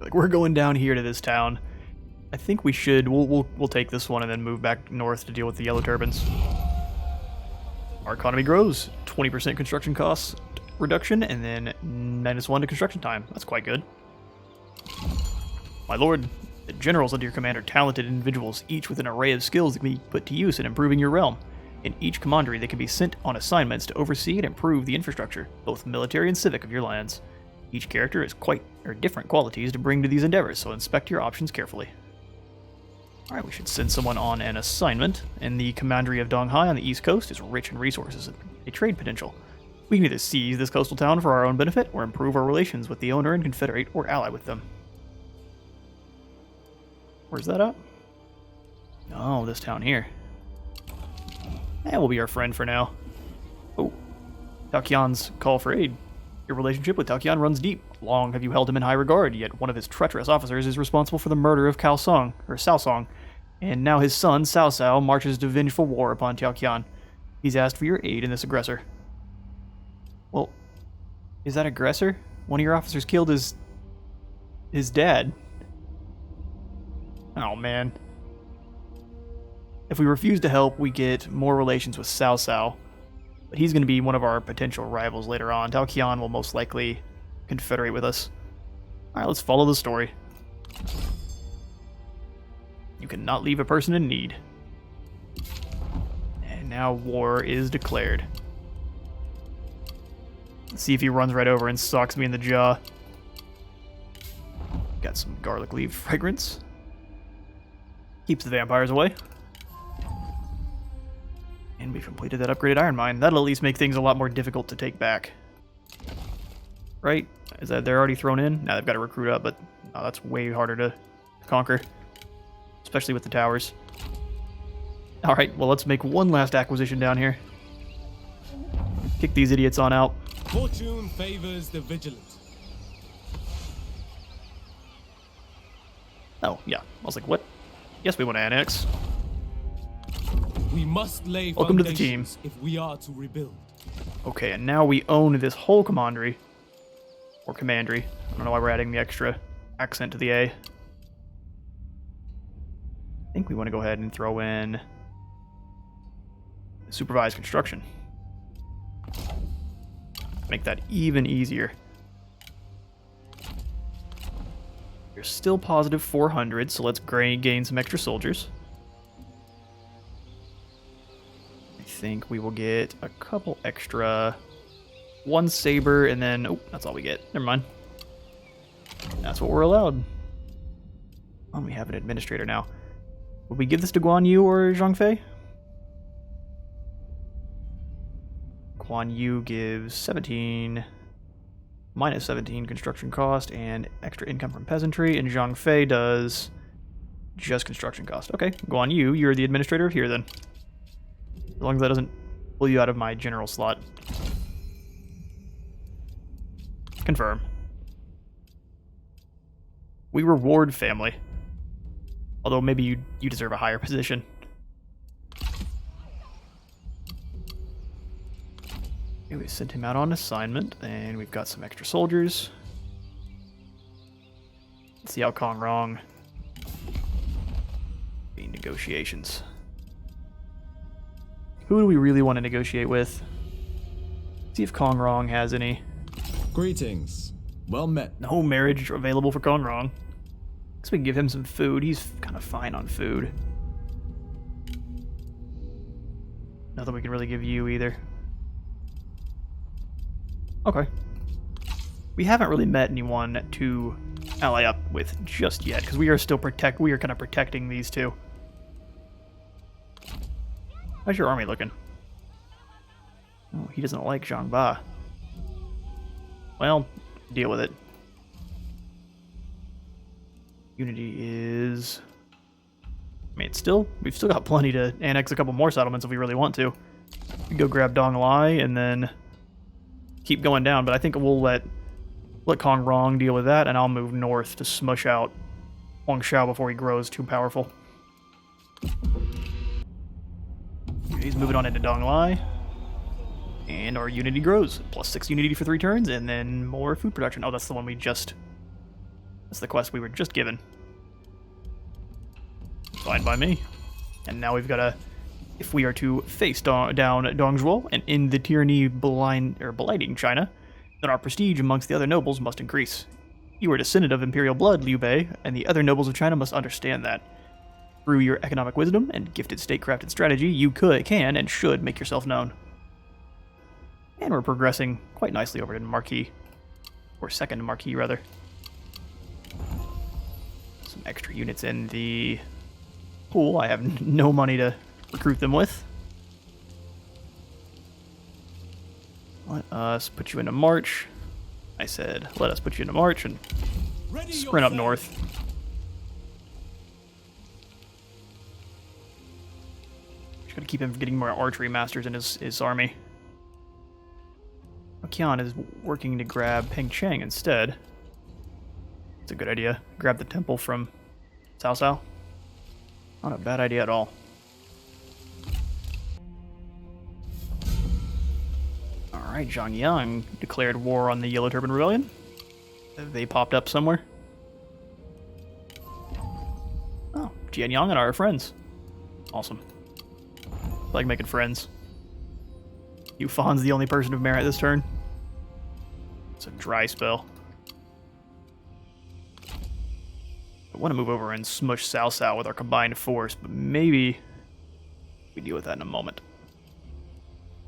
Like, we're going down here to this town. I think we should. We'll take this one and then move back north to deal with the yellow turbans. Our economy grows. 20% construction costs reduction, and then -1 to construction time. That's quite good. My lord, the generals under your command are talented individuals, each with an array of skills that can be put to use in improving your realm. In each commandery, they can be sent on assignments to oversee and improve the infrastructure, both military and civic, of your lands. Each character has different qualities to bring to these endeavors, so inspect your options carefully. Alright, we should send someone on an assignment, and the commandery of Donghai on the east coast is rich in resources and a trade potential. We can either seize this coastal town for our own benefit, or improve our relations with the owner and confederate or ally with them. Where's that at? Oh, this town here. That will be our friend for now. Oh, Taoqian's call for aid. Your relationship with Taoqian runs deep. Long have you held him in high regard, yet one of his treacherous officers is responsible for the murder of Cao Song, and now his son, Cao Cao, marches to vengeful war upon Taoqian. He's asked for your aid in this aggressor. Well, is that aggressor? One of your officers killed his dad. Oh, man. If we refuse to help, we get more relations with Cao Cao. But he's going to be one of our potential rivals later on. Taoqian will most likely confederate with us. Alright, let's follow the story. You cannot leave a person in need. And now war is declared. Let's see if he runs right over and socks me in the jaw. Got some garlic leaf fragrance. Keeps the vampires away. And we've completed that upgraded iron mine. That'll at least make things a lot more difficult to take back. Right? Is that they're already thrown in? Now they've got to recruit up, but that's way harder to conquer. Especially with the towers. Alright, well, let's make one last acquisition down here. Kick these idiots on out. Fortune favors the vigilant. Oh, yeah. I was like, what? Yes, we want to annex. We must lay Welcome to the team. foundations if we are to rebuild. Okay, and now we own this whole commandery. Or commandery. I don't know why we're adding the extra accent to the A. I think we want to go ahead and throw in supervised construction. Make that even easier. You're still positive 400, so let's gain some extra soldiers. I think we will get a couple extra. One saber, and then... Oh, that's all we get. Never mind. That's what we're allowed. Oh, we have an administrator now. Would we give this to Guan Yu or Zhang Fei? Guan Yu gives 17... minus 17 construction cost and extra income from peasantry, and Zhang Fei does just construction cost. Okay, Guan Yu, you're the administrator here then. As long as that doesn't pull you out of my general slot. Confirm. We reward family. Although maybe you deserve a higher position. Okay, we sent him out on assignment, and we've got some extra soldiers. Let's see how Kong Rong. Be negotiations. Who do we really want to negotiate with? See if Kong Rong has any. Greetings. Well met. No marriage available for Kong Rong. Guess we can give him some food. He's kind of fine on food. Nothing we can really give you either. Okay. We haven't really met anyone to ally up with just yet, because we are still we are kind of protecting these two. How's your army looking? Oh, he doesn't like Zhang Ba. Well, deal with it. Unity is... I mean, we've still got plenty to annex a couple more settlements if we really want to. We can go grab Dong Lai and then keep going down, but I think we'll let Kong Rong deal with that, and I'll move north to smush out Huang Xiao before he grows too powerful. He's moving on into Dong Lai. And our unity grows. +6 unity for 3 turns, and then more food production. Oh, that's the one we just... That's the quest we were just given. Fine by me. And now we've got to... If we are to face down Dongzhuo and end the tyranny blighting China, then our prestige amongst the other nobles must increase. You are descendant of imperial blood, Liu Bei, and the other nobles of China must understand that. Through your economic wisdom and gifted state-crafted strategy, you can and should make yourself known. And we're progressing quite nicely over to Marquis. Or second Marquis, rather. Some extra units in the pool. I have no money to recruit them with. Let us put you into march. I said, let us put you into march and sprint up north. Just gotta keep him from getting more archery masters in his army. Qian is working to grab Peng Cheng instead. It's a good idea. Grab the temple from Cao Cao. Not a bad idea at all. Alright, Zhang Yang declared war on the Yellow Turban Rebellion. They popped up somewhere. Oh, Jian Yang and I are friends. Awesome. I like making friends. Yufan's the only person of merit this turn. It's a dry spell. I want to move over and smush Cao Cao with our combined force, but maybe we deal with that in a moment.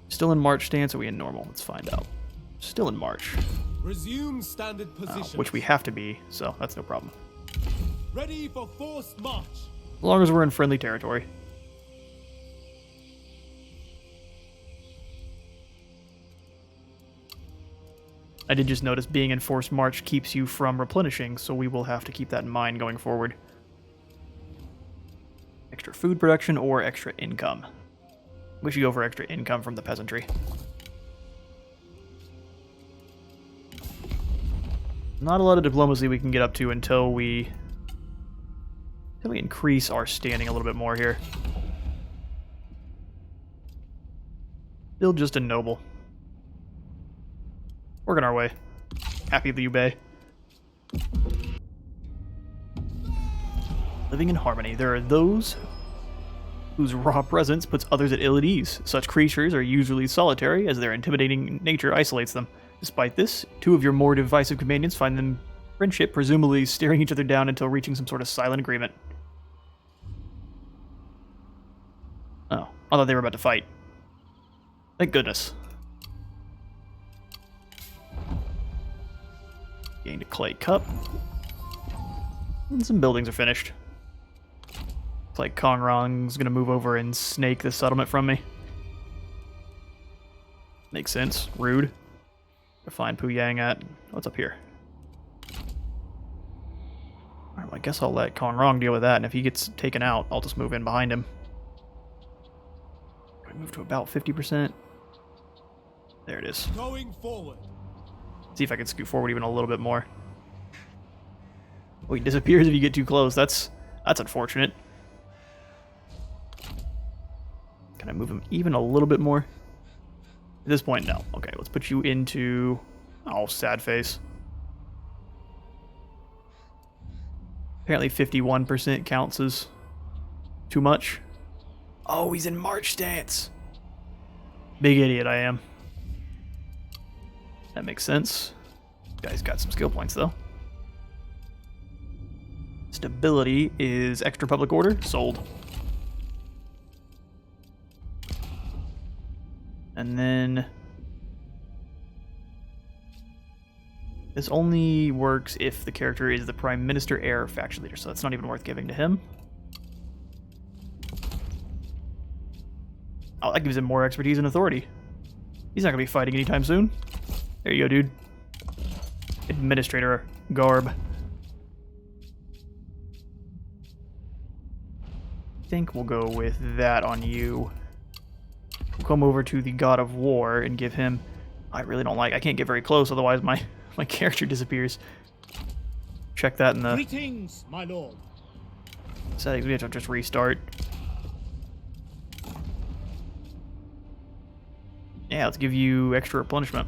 Still in march stance, or are we in normal? Let's find out. Still in march. Resume standard position. Which we have to be, so that's no problem. Ready for forced march. As long as we're in friendly territory. I did just notice being in forced march keeps you from replenishing, so we will have to keep that in mind going forward. Extra food production or extra income. We should go for extra income from the peasantry. Not a lot of diplomacy we can get up to until we increase our standing a little bit more here. Still just a noble. Working our way. Happy Liu Bei. Living in harmony. There are those whose raw presence puts others at ill at ease. Such creatures are usually solitary, as their intimidating nature isolates them. Despite this, 2 of your more divisive companions find them friendship, presumably staring each other down until reaching some sort of silent agreement. Oh, I thought they were about to fight. Thank goodness. Gained a clay cup. And some buildings are finished. Looks like Kong Rong's gonna move over and snake the settlement from me. Makes sense. Rude. To find Pu Yang at... What's up here? Alright, well, I guess I'll let Kong Rong deal with that, and if he gets taken out, I'll just move in behind him. Move to about 50%. There it is. Going forward. See if I can scoot forward even a little bit more. Oh, he disappears if you get too close. That's unfortunate. Can I move him even a little bit more? At this point, no. Okay, let's put you into... Oh, sad face. Apparently 51% counts as too much. Oh, he's in march stance. Big idiot I am. That makes sense. Guy's got some skill points, though. Stability is extra public order. Sold. And then... this only works if the character is the Prime Minister, heir, or faction leader, so that's not even worth giving to him. Oh, that gives him more expertise and authority. He's not going to be fighting anytime soon. There you go, dude. Administrator garb. I think we'll go with that on you. We'll come over to the God of War and give him... I really don't like... I can't get very close, otherwise my character disappears. Check that in the... Greetings, my lord. settings. We have to just restart. Yeah, let's give you extra replenishment.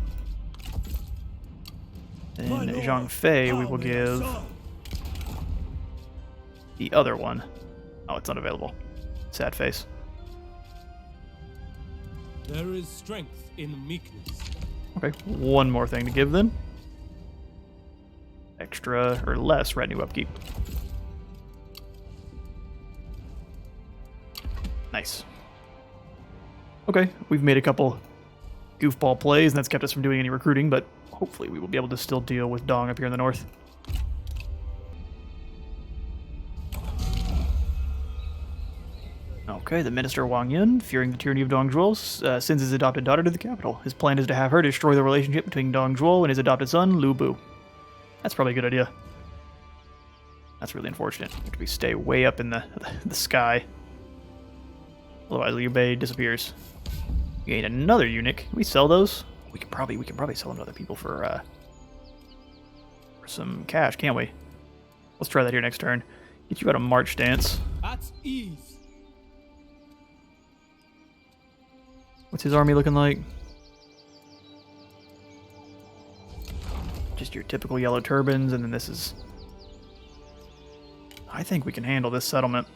And Zhang Fei, we will give the other one. Oh, it's unavailable. Sad face. There is strength in meekness. Okay, one more thing to give then. Extra, or less, retinue upkeep. Nice. Okay, we've made a couple goofball plays, and that's kept us from doing any recruiting, but hopefully we will be able to still deal with Dong up here in the north. Okay, the Minister Wang Yun, fearing the tyranny of Dong Zhuo, sends his adopted daughter to the capital. His plan is to have her destroy the relationship between Dong Zhuo and his adopted son, Liu Bei. That's probably a good idea. That's really unfortunate. We stay way up in the sky. Otherwise, Liu Bei disappears. We gain another eunuch. Can we sell those? We can probably sell them to other people for some cash, can't we? Let's try that here next turn. Get you out of March stance. At ease. What's his army looking like? Just your typical yellow turbans, and then this is... I think we can handle this settlement.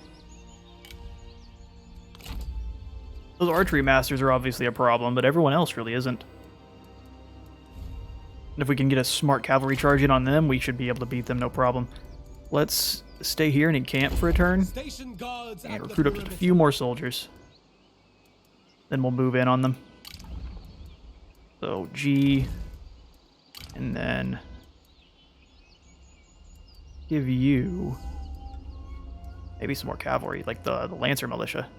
Those archery masters are obviously a problem, but everyone else really isn't. And if we can get a smart cavalry charge in on them, we should be able to beat them, no problem. Let's stay here and encamp for a turn, Station guards and at recruit the up just a perimeter. few more soldiers. Then we'll move in on them. So G, and then give you maybe some more cavalry, like the Lancer militia.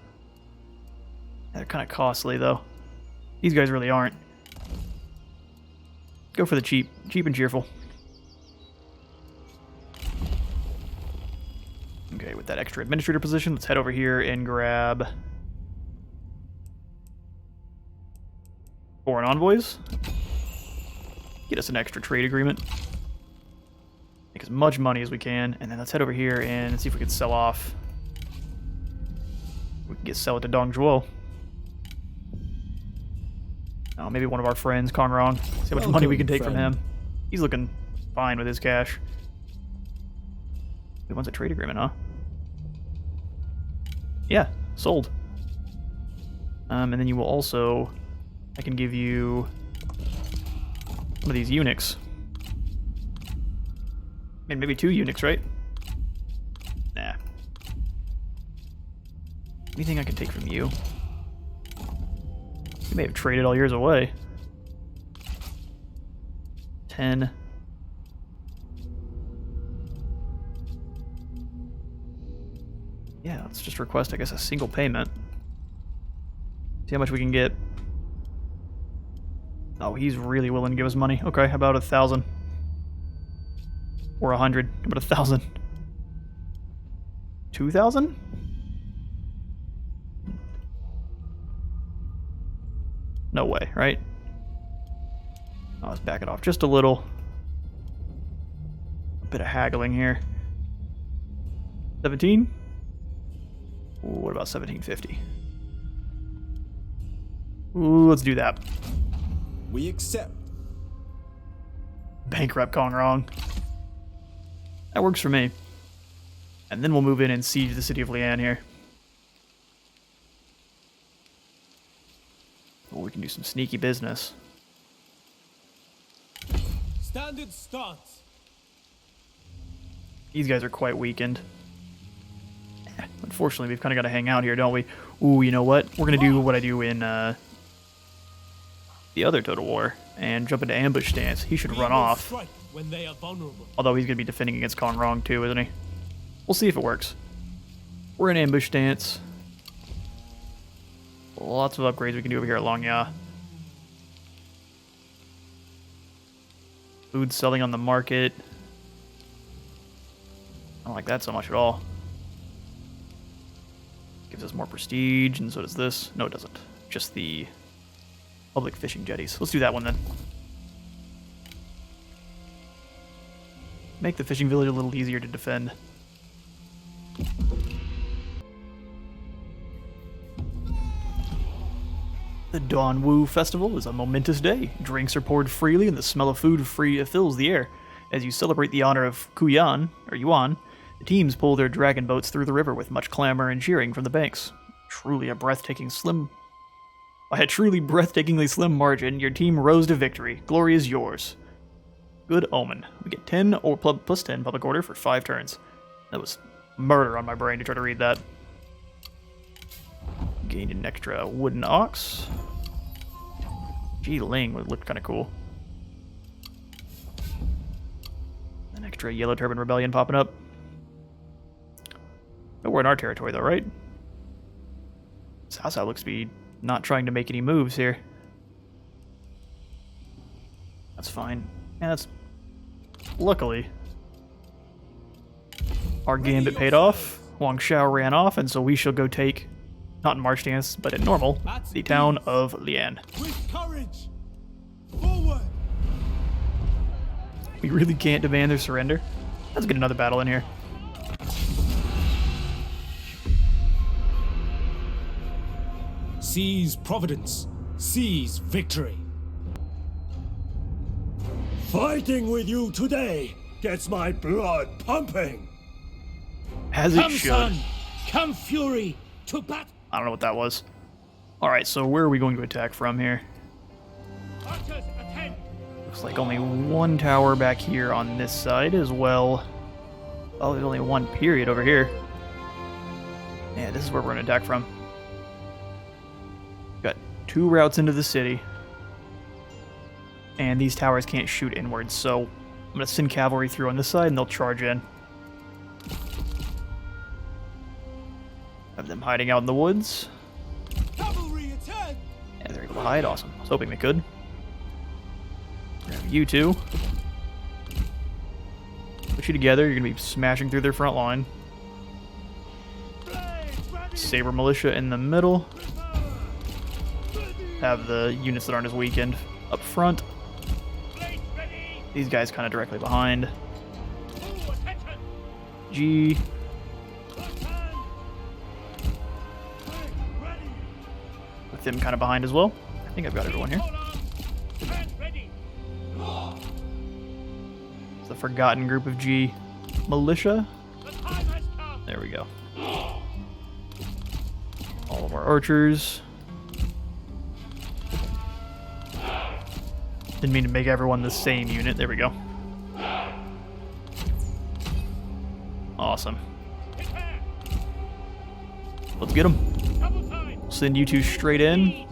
They're kind of costly though. These guys really aren't. Go for the cheap and cheerful. Okay, with that extra administrator position, let's head over here and grab foreign envoys. Get us an extra trade agreement. Make as much money as we can, and then let's head over here and see if we can sell off. We can sell it to Dong Zhuo. Oh, maybe one of our friends, Kong Rong. See how much money we can take from him. He's looking fine with his cash. He wants a trade agreement, huh? Yeah, sold. And then you will also... I can give you one of these eunuchs. I mean, maybe 2 eunuchs, right? Nah. Anything I can take from you? You may have traded all yours away. 10. Yeah, let's just request, I guess, a single payment. See how much we can get. Oh, he's really willing to give us money. Okay, how about 1,000? Or 100? How about 1,000? 2,000? No way, right? Oh, let's back it off just a little. A bit of haggling here. 17? Ooh, what about 1750? Ooh, let's do that. We accept. Bankrupt Kong Rong. That works for me. And then we'll move in and siege the city of Lian here. Oh, we can do some sneaky business. Standard stance. These guys are quite weakened. Unfortunately, we've kind of got to hang out here, don't we? Ooh, you know what? We're going to do what I do in the other Total War and jump into ambush stance. He should run off. Strike when they are vulnerable. Although he's going to be defending against Kong Rong too, isn't he? We'll see if it works. We're in ambush stance. Lots of upgrades we can do over here at Long Ya. Food selling on the market. I don't like that so much at all. Gives us more prestige, and so does this. No, it doesn't. Just the public fishing jetties. Let's do that one then. Make the fishing village a little easier to defend. The Dawnwu Festival is a momentous day. Drinks are poured freely and the smell of food fills the air. As you celebrate the honor of Yuan, the teams pull their dragon boats through the river with much clamor and cheering from the banks. By a truly breathtakingly slim margin, your team rose to victory. Glory is yours. Good omen. We get 10 or plus 10 public order for 5 turns. That was murder on my brain to try to read that. Gained an extra wooden ox. Ji Ling would look kind of cool. An extra Yellow Turban Rebellion popping up. Nowhere in our territory though, right? Cao Cao looks to be not trying to make any moves here. That's fine. Yeah, that's... Luckily, our gambit paid off. Huang Shao ran off, and so we shall go take, not in march stance, but in normal, the town of Lian. With courage! Forward! We really can't demand their surrender. Let's get another battle in here. Seize providence. Seize victory. Fighting with you today gets my blood pumping. As it should. Son, come fury to battle. I don't know what that was. Alright, so where are we going to attack from here? Archers, attend. Looks like only one tower back here on this side as well. Oh, there's only one period over here. Yeah, this is where we're going to attack from. Got 2 routes into the city. And these towers can't shoot inwards, so I'm going to send cavalry through on this side and they'll charge in. Have them hiding out in the woods. Cavalry, attend. Yeah, they're able to hide. Awesome. I was hoping they could. Grab you two. Put you together. You're going to be smashing through their front line. Saber Militia in the middle. Have the units that aren't as weakened up front. These guys kind of directly behind. G. With them kind of behind as well. I think I've got everyone here. It's the forgotten group of G militia. There we go. All of our archers. Didn't mean to make everyone the same unit. There we go. Awesome. Let's get them. Send you two straight in.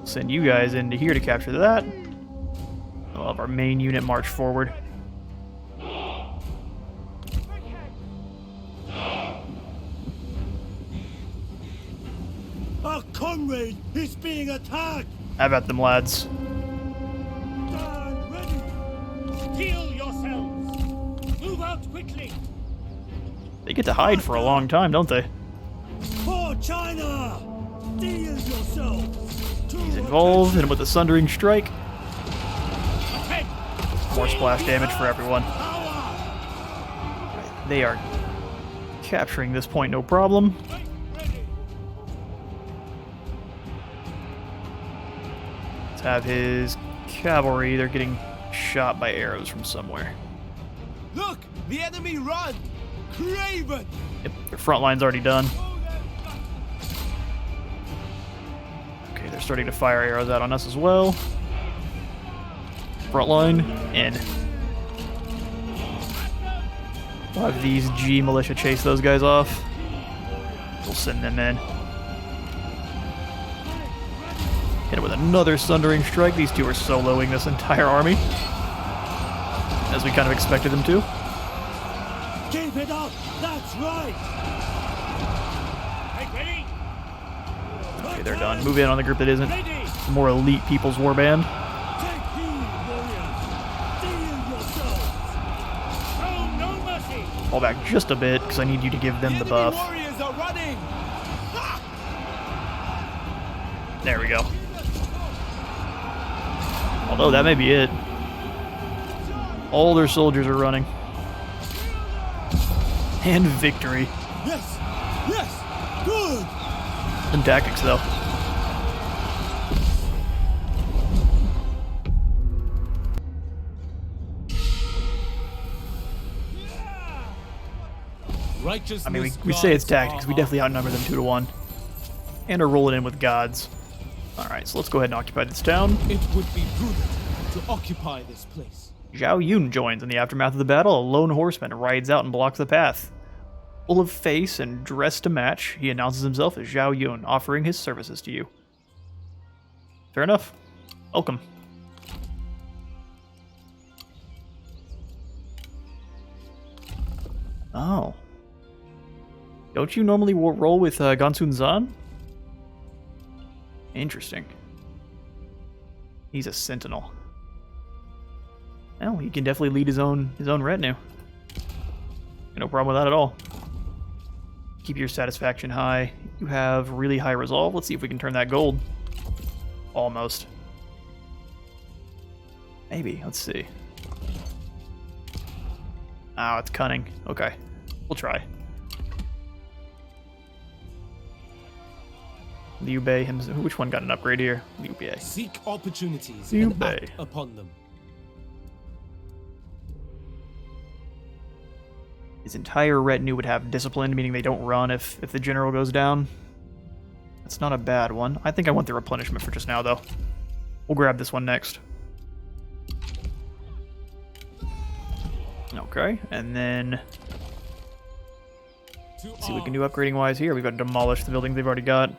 Send you guys into here to capture that. We'll have our main unit march forward. Our comrade is being attacked! Have at them, lads. Stand ready! Steel yourselves. Move out quickly. They get to hide for a long time, don't they? For China! Steel yourselves! He's involved, hit him with a Sundering Strike. Attend. More splash damage for everyone. They are capturing this point, no problem. Let's have his cavalry. They're getting shot by arrows from somewhere. Look! The enemy run! Craven! Yep, their front line's already done. Okay, they're starting to fire arrows out on us as well. front line, and we'll have these G militia chase those guys off. We'll send them in. Hit it with another Sundering Strike. These two are soloing this entire army, as we kind of expected them to. Keep it up! That's right! Okay, they're done. Move in on the group that isn't. The more elite People's Warband. Take heed, warriors! Steel yourselves! Show no mercy! Fall back just a bit, because I need you to give them the Enemy buff. warriors are running! There we go. Although, that may be it. All their soldiers are running. And victory. Yes! Yes! Good! And tactics, though. Righteousness I mean, we say it's guards tactics. our We definitely outnumber them 2-1. And are rolling in with gods. Alright, so let's go ahead and occupy this town. army. It would be prudent to occupy this place. Zhao Yun joins in the aftermath of the battle. A lone horseman rides out and blocks the path. Full of face and dressed to match, he announces himself as Zhao Yun, offering his services to you. Fair enough. Welcome. Oh. Don't you normally roll with Gansun Zan? Interesting. He's a sentinel. Well, he can definitely lead his own retinue. No problem with that at all. Keep your satisfaction high. You have really high resolve. Let's see if we can turn that gold. Almost. Maybe. Let's see. Oh, it's cunning. Okay. We'll try. Liu Bei himself. Which one got an upgrade here? Liu Bei. Seek opportunities Liu and Bei. act upon them. His entire retinue would have discipline, meaning they don't run if the general goes down. That's not a bad one. I think I want the replenishment for just now, though. We'll grab this one next. Okay, and then let's see what we can do upgrading-wise here. We've got to demolish the buildings they've already got.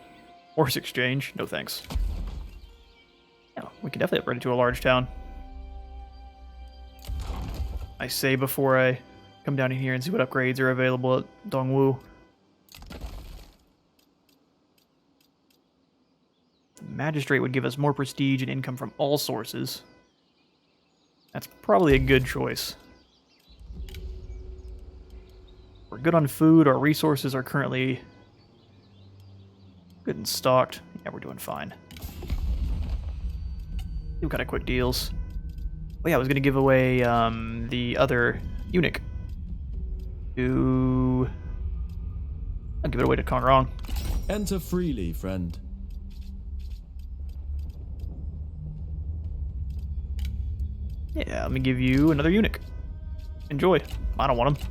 Horse exchange. No thanks. Yeah, we can definitely upgrade it to a large town. I say before I come down in here and see what upgrades are available at Dongwu. Magistrate would give us more prestige and income from all sources. That's probably a good choice. We're good on food. Our resources are currently good and stocked. Yeah, we're doing fine. Do kind of quick deals. Oh yeah, I was going to give away the other eunuch. I'll give it away to Kong Rong. Enter freely, friend. Yeah, let me give you another eunuch. Enjoy. I don't want him.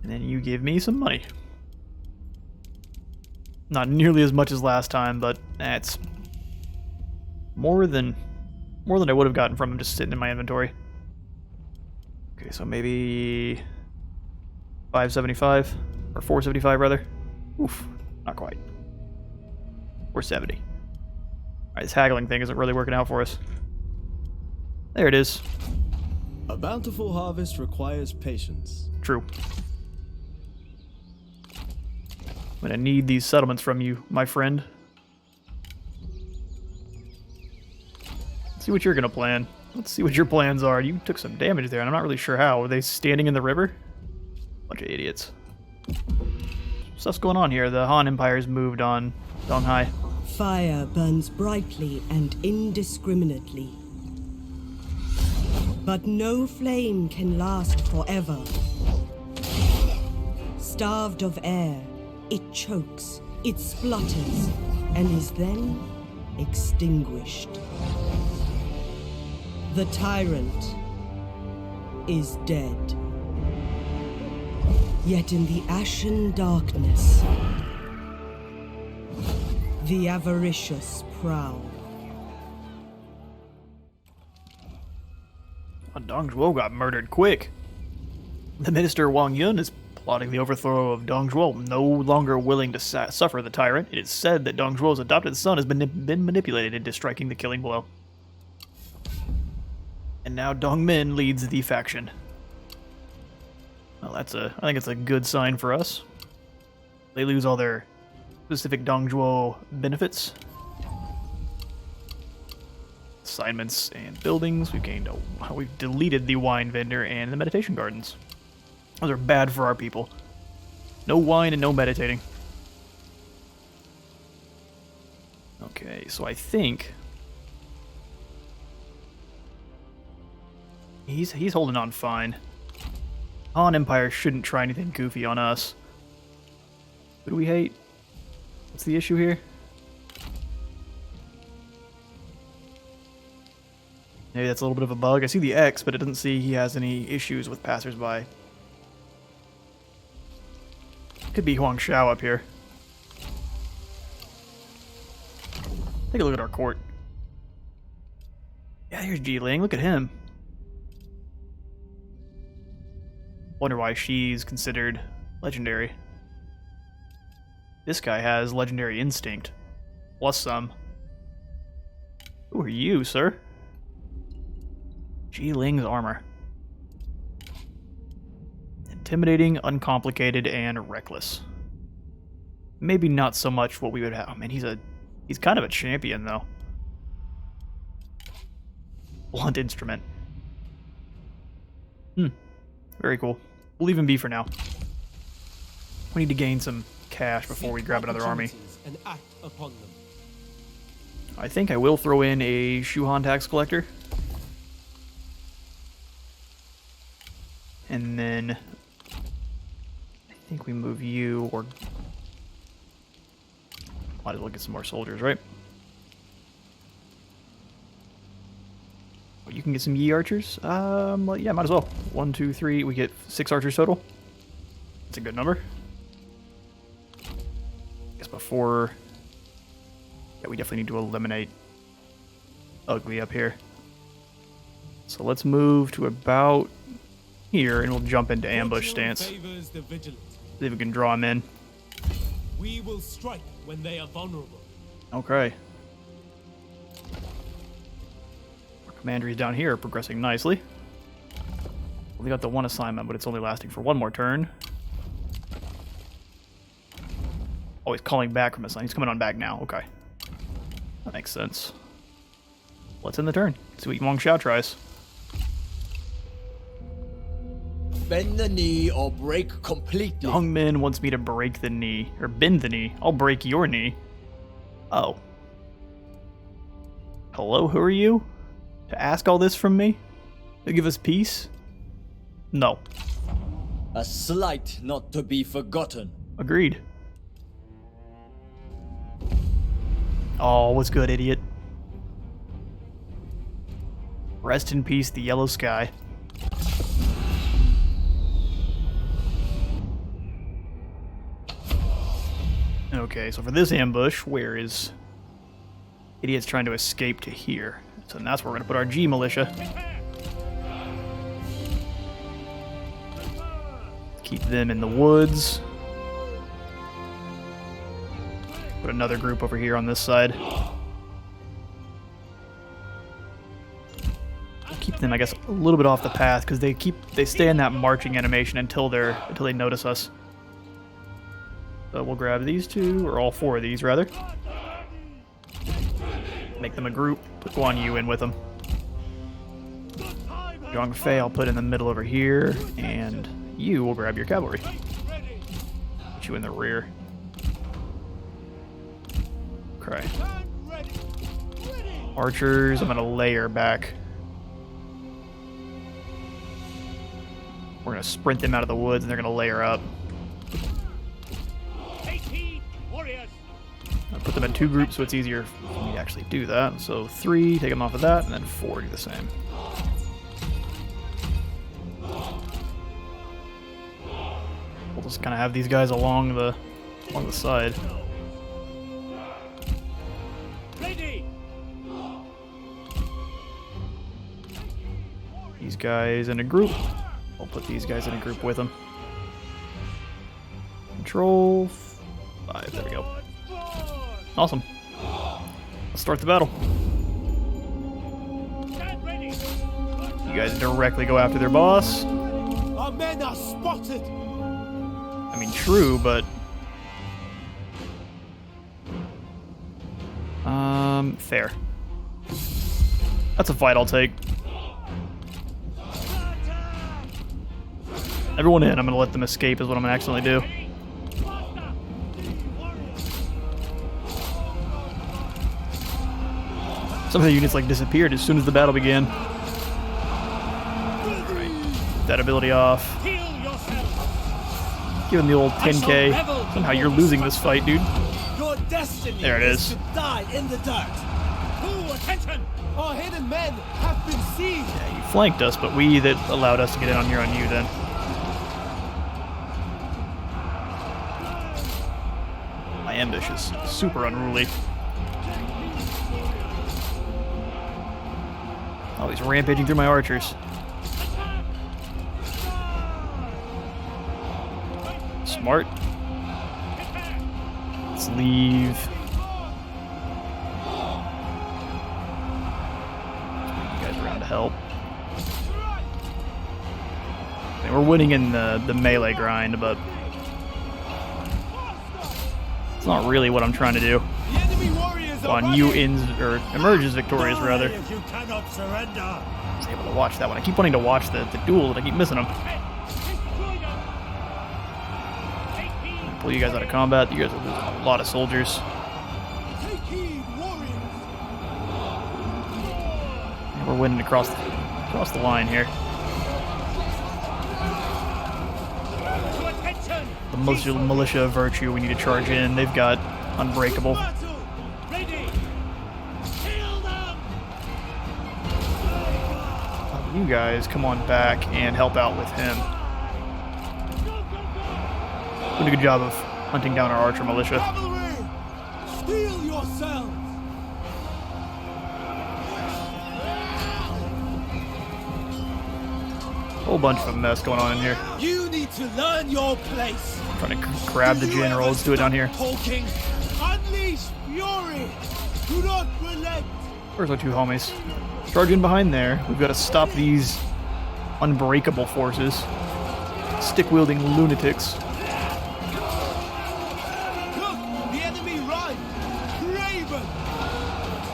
And then you give me some money. Not nearly as much as last time, but that's more than I would have gotten from him just sitting in my inventory. Okay, so maybe 575 or 475 rather. Oof, not quite. 470. All right, this haggling thing isn't really working out for us. There it is. A bountiful harvest requires patience. True. I'm gonna need these settlements from you, my friend. Let's see what you're gonna plan. Let's see what your plans are. You took some damage there, and I'm not really sure how. Were they standing in the river? Bunch of idiots. Stuff's going on here. The Han Empire's moved on Donghai. Fire burns brightly and indiscriminately. But no flame can last forever. Starved of air, it chokes, it splutters, and is then extinguished. The tyrant is dead. Yet in the ashen darkness, The avaricious prowl. Dong Zhuo got murdered quick. The minister Wang Yun is plotting the overthrow of Dong Zhuo, no longer willing to suffer the tyrant. It is said that Dong Zhuo's adopted son has been manipulated into striking the killing blow. And now Dong Min leads the faction. Well, I think it's a good sign for us. They lose all their specific Dong Zhuo benefits. Assignments and buildings. We've deleted the wine vendor and the meditation gardens. Those are bad for our people. No wine and no meditating. Okay, so I think he's holding on fine. Han Empire shouldn't try anything goofy on us. Who do we hate? What's the issue here? Maybe that's a little bit of a bug. I see the X, but it doesn't see he has any issues with passersby. Could be Huang Shao up here. Take a look at our court. Yeah, here's Ji Ling. Look at him. Wonder why she's considered legendary. This guy has legendary instinct. Plus some. Who are you, sir? Ji Ling's armor. Intimidating, uncomplicated, and reckless. Maybe not so much what we would have. I mean, he's kind of a champion, though. Blunt instrument. Very cool. We'll leave him be for now. We need to gain some cash before we grab another army. And act upon them. I think I will throw in a Shuhan tax collector. And then I think we move you, or might as well get some more soldiers, right? You can get some Yi archers. Well, yeah, might as well. 1, 2, 3. We get 6 archers total. That's a good number. Guess before, yeah, we definitely need to eliminate Ugly up here. So let's move to about here, and we'll jump into ambush stance. See if we can draw him in. We will strike when they are vulnerable. Okay. Our commanderies down here are progressing nicely. We got the one assignment, but it's only lasting for one more turn. Oh, he's calling back from his line. He's coming on back now. Okay. That makes sense. Let's end the turn. See what Wang Xiao tries. Bend the knee or break completely. Dong Min wants me to break the knee, or bend the knee. I'll break your knee. Oh. Hello, who are you? To ask all this from me? To give us peace? No. A slight not to be forgotten. Agreed. Oh, what's good, idiot? Rest in peace, the yellow sky. Okay, so for this ambush, where is idiot's trying to escape to here? So that's where we're gonna put our G militia. Keep them in the woods. Put another group over here on this side. Keep them, I guess, a little bit off the path because they stay in that marching animation until they notice us. So we'll grab these two, or all 4 of these rather. Make them a group. Put Guan Yu in with them. Zhang Fei I'll put in the middle over here, and you will grab your cavalry. Put you in the rear. Okay. Archers, I'm gonna layer back. We're gonna sprint them out of the woods, and they're gonna layer up. I'll put them in 2 groups so it's easier for me to actually do that. So 3, take them off of that, and then 4 do the same. We'll just kind of have these guys along the side. these guys in a group. I'll put these guys in a group with them. Control 5. There we go. Awesome. Let's start the battle. You guys directly go after their boss. Our men are spotted! I mean, true, but... fair. That's a fight I'll take. Everyone in, I'm gonna let them escape is what I'm gonna accidentally do. Some of the units like disappeared as soon as the battle began. That ability off. Give him the old 10k. Somehow you're losing this fight, dude. Your destiny There it is. to die in the dirt. Who, attention! Our hidden men have been seized! Yeah, you flanked us, but we that allowed us to get in on you then. My ambush is super unruly. Oh, he's rampaging through my archers. Smart. Let's leave. You guys around to help. I mean, we're winning in the melee grind, but it's not really what I'm trying to do. The enemy warriors are On you running. emerges victorious rather. If you cannot surrender. I was able to watch that one. I keep wanting to watch the duel, and I keep missing them. Pull you guys out of combat. You guys are losing a lot of soldiers. Take heed, warriors. And we're winning across the line here. To attention. The militia of virtue we need to charge in. They've got unbreakable. Battle. Ready. Kill them. You guys come on back and help out with him. Doing a good job of hunting down our archer militia. Cavalry. Steel yourselves. Whole bunch of a mess going on in here. You need to learn your place. Trying to grab the general. Let's do it down here. Talking. Unleash fury. Do not relent. Where's our two homies? Charge in behind there. We've got to stop these unbreakable forces. Stick-wielding lunatics. Look, the enemy run. Raven.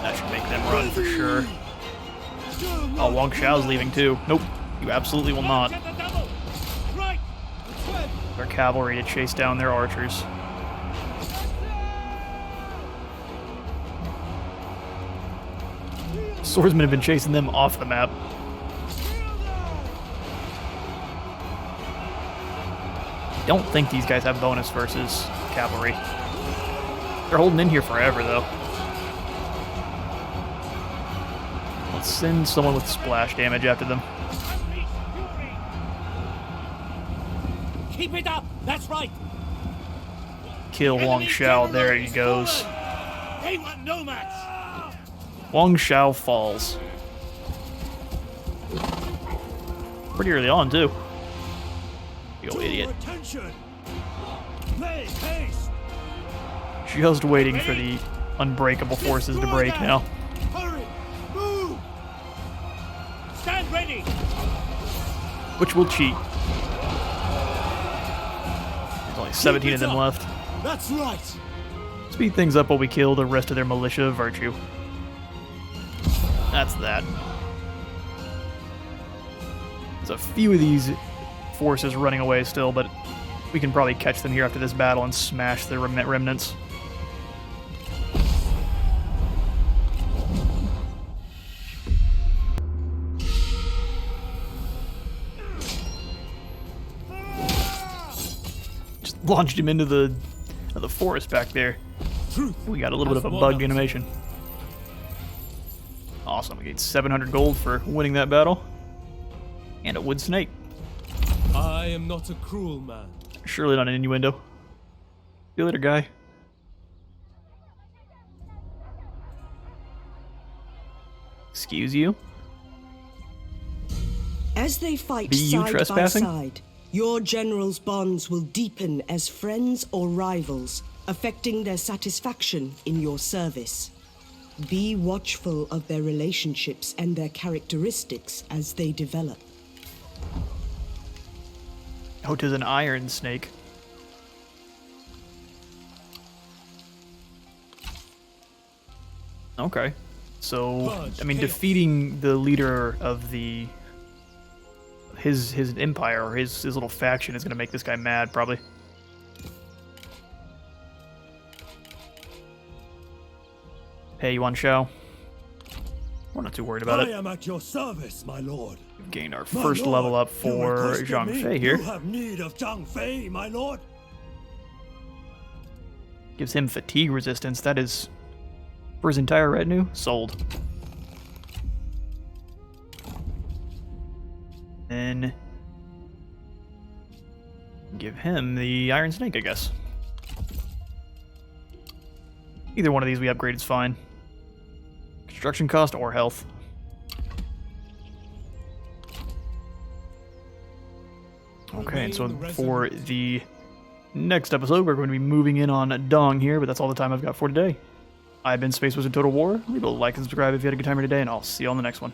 That should make them run for sure. Oh, Wang Xiao's leaving too. Nope, you absolutely will not. Right. Our cavalry to chase down their archers. Swordsmen have been chasing them off the map. Don't think these guys have bonus versus cavalry. They're holding in here forever, though. Let's send someone with splash damage after them. Keep it up. That's right. Kill Wang Xiao. There he goes. They want nomads. Wang Xiao falls. Pretty early on, too. You idiot. Attention. Make haste. Just waiting for the unbreakable forces to break now. Hurry. Move. Stand ready. Which will cheat. There's only 17 of them left. That's right. Speed things up while we kill the rest of their militia of virtue. That's that. There's a few of these forces running away still, but we can probably catch them here after this battle and smash the remnants. Just launched him into the forest back there. We got a little bit of a bugged animation. Awesome, we get 700 gold for winning that battle. And a wood snake. I am not a cruel man. Surely not an innuendo. See you later, guy. Excuse you? As they fight Be you side by trespassing? side, your generals' bonds will deepen as friends or rivals, affecting their satisfaction in your service. Be watchful of their relationships and their characteristics as they develop. Oh, 'tis an iron snake. Okay. So, I mean, defeating the leader of his empire, or his little faction, is going to make this guy mad, probably. Hey, you want show? We're not too worried about I it. am at your service, my lord. We've gained our My first lord, level up you for requested Zhang me. Fei here. You have need of Zhang Fei, my lord. Gives him fatigue resistance. That is, for his entire retinue, sold. Then give him the Iron Snake, I guess. Either one of these we upgrade is fine. Construction cost or health. Okay, and so for the next episode, we're going to be moving in on Dong here, but that's all the time I've got for today. I've been Space Wizard Total War. Leave a like and subscribe if you had a good time here today, and I'll see you on the next one.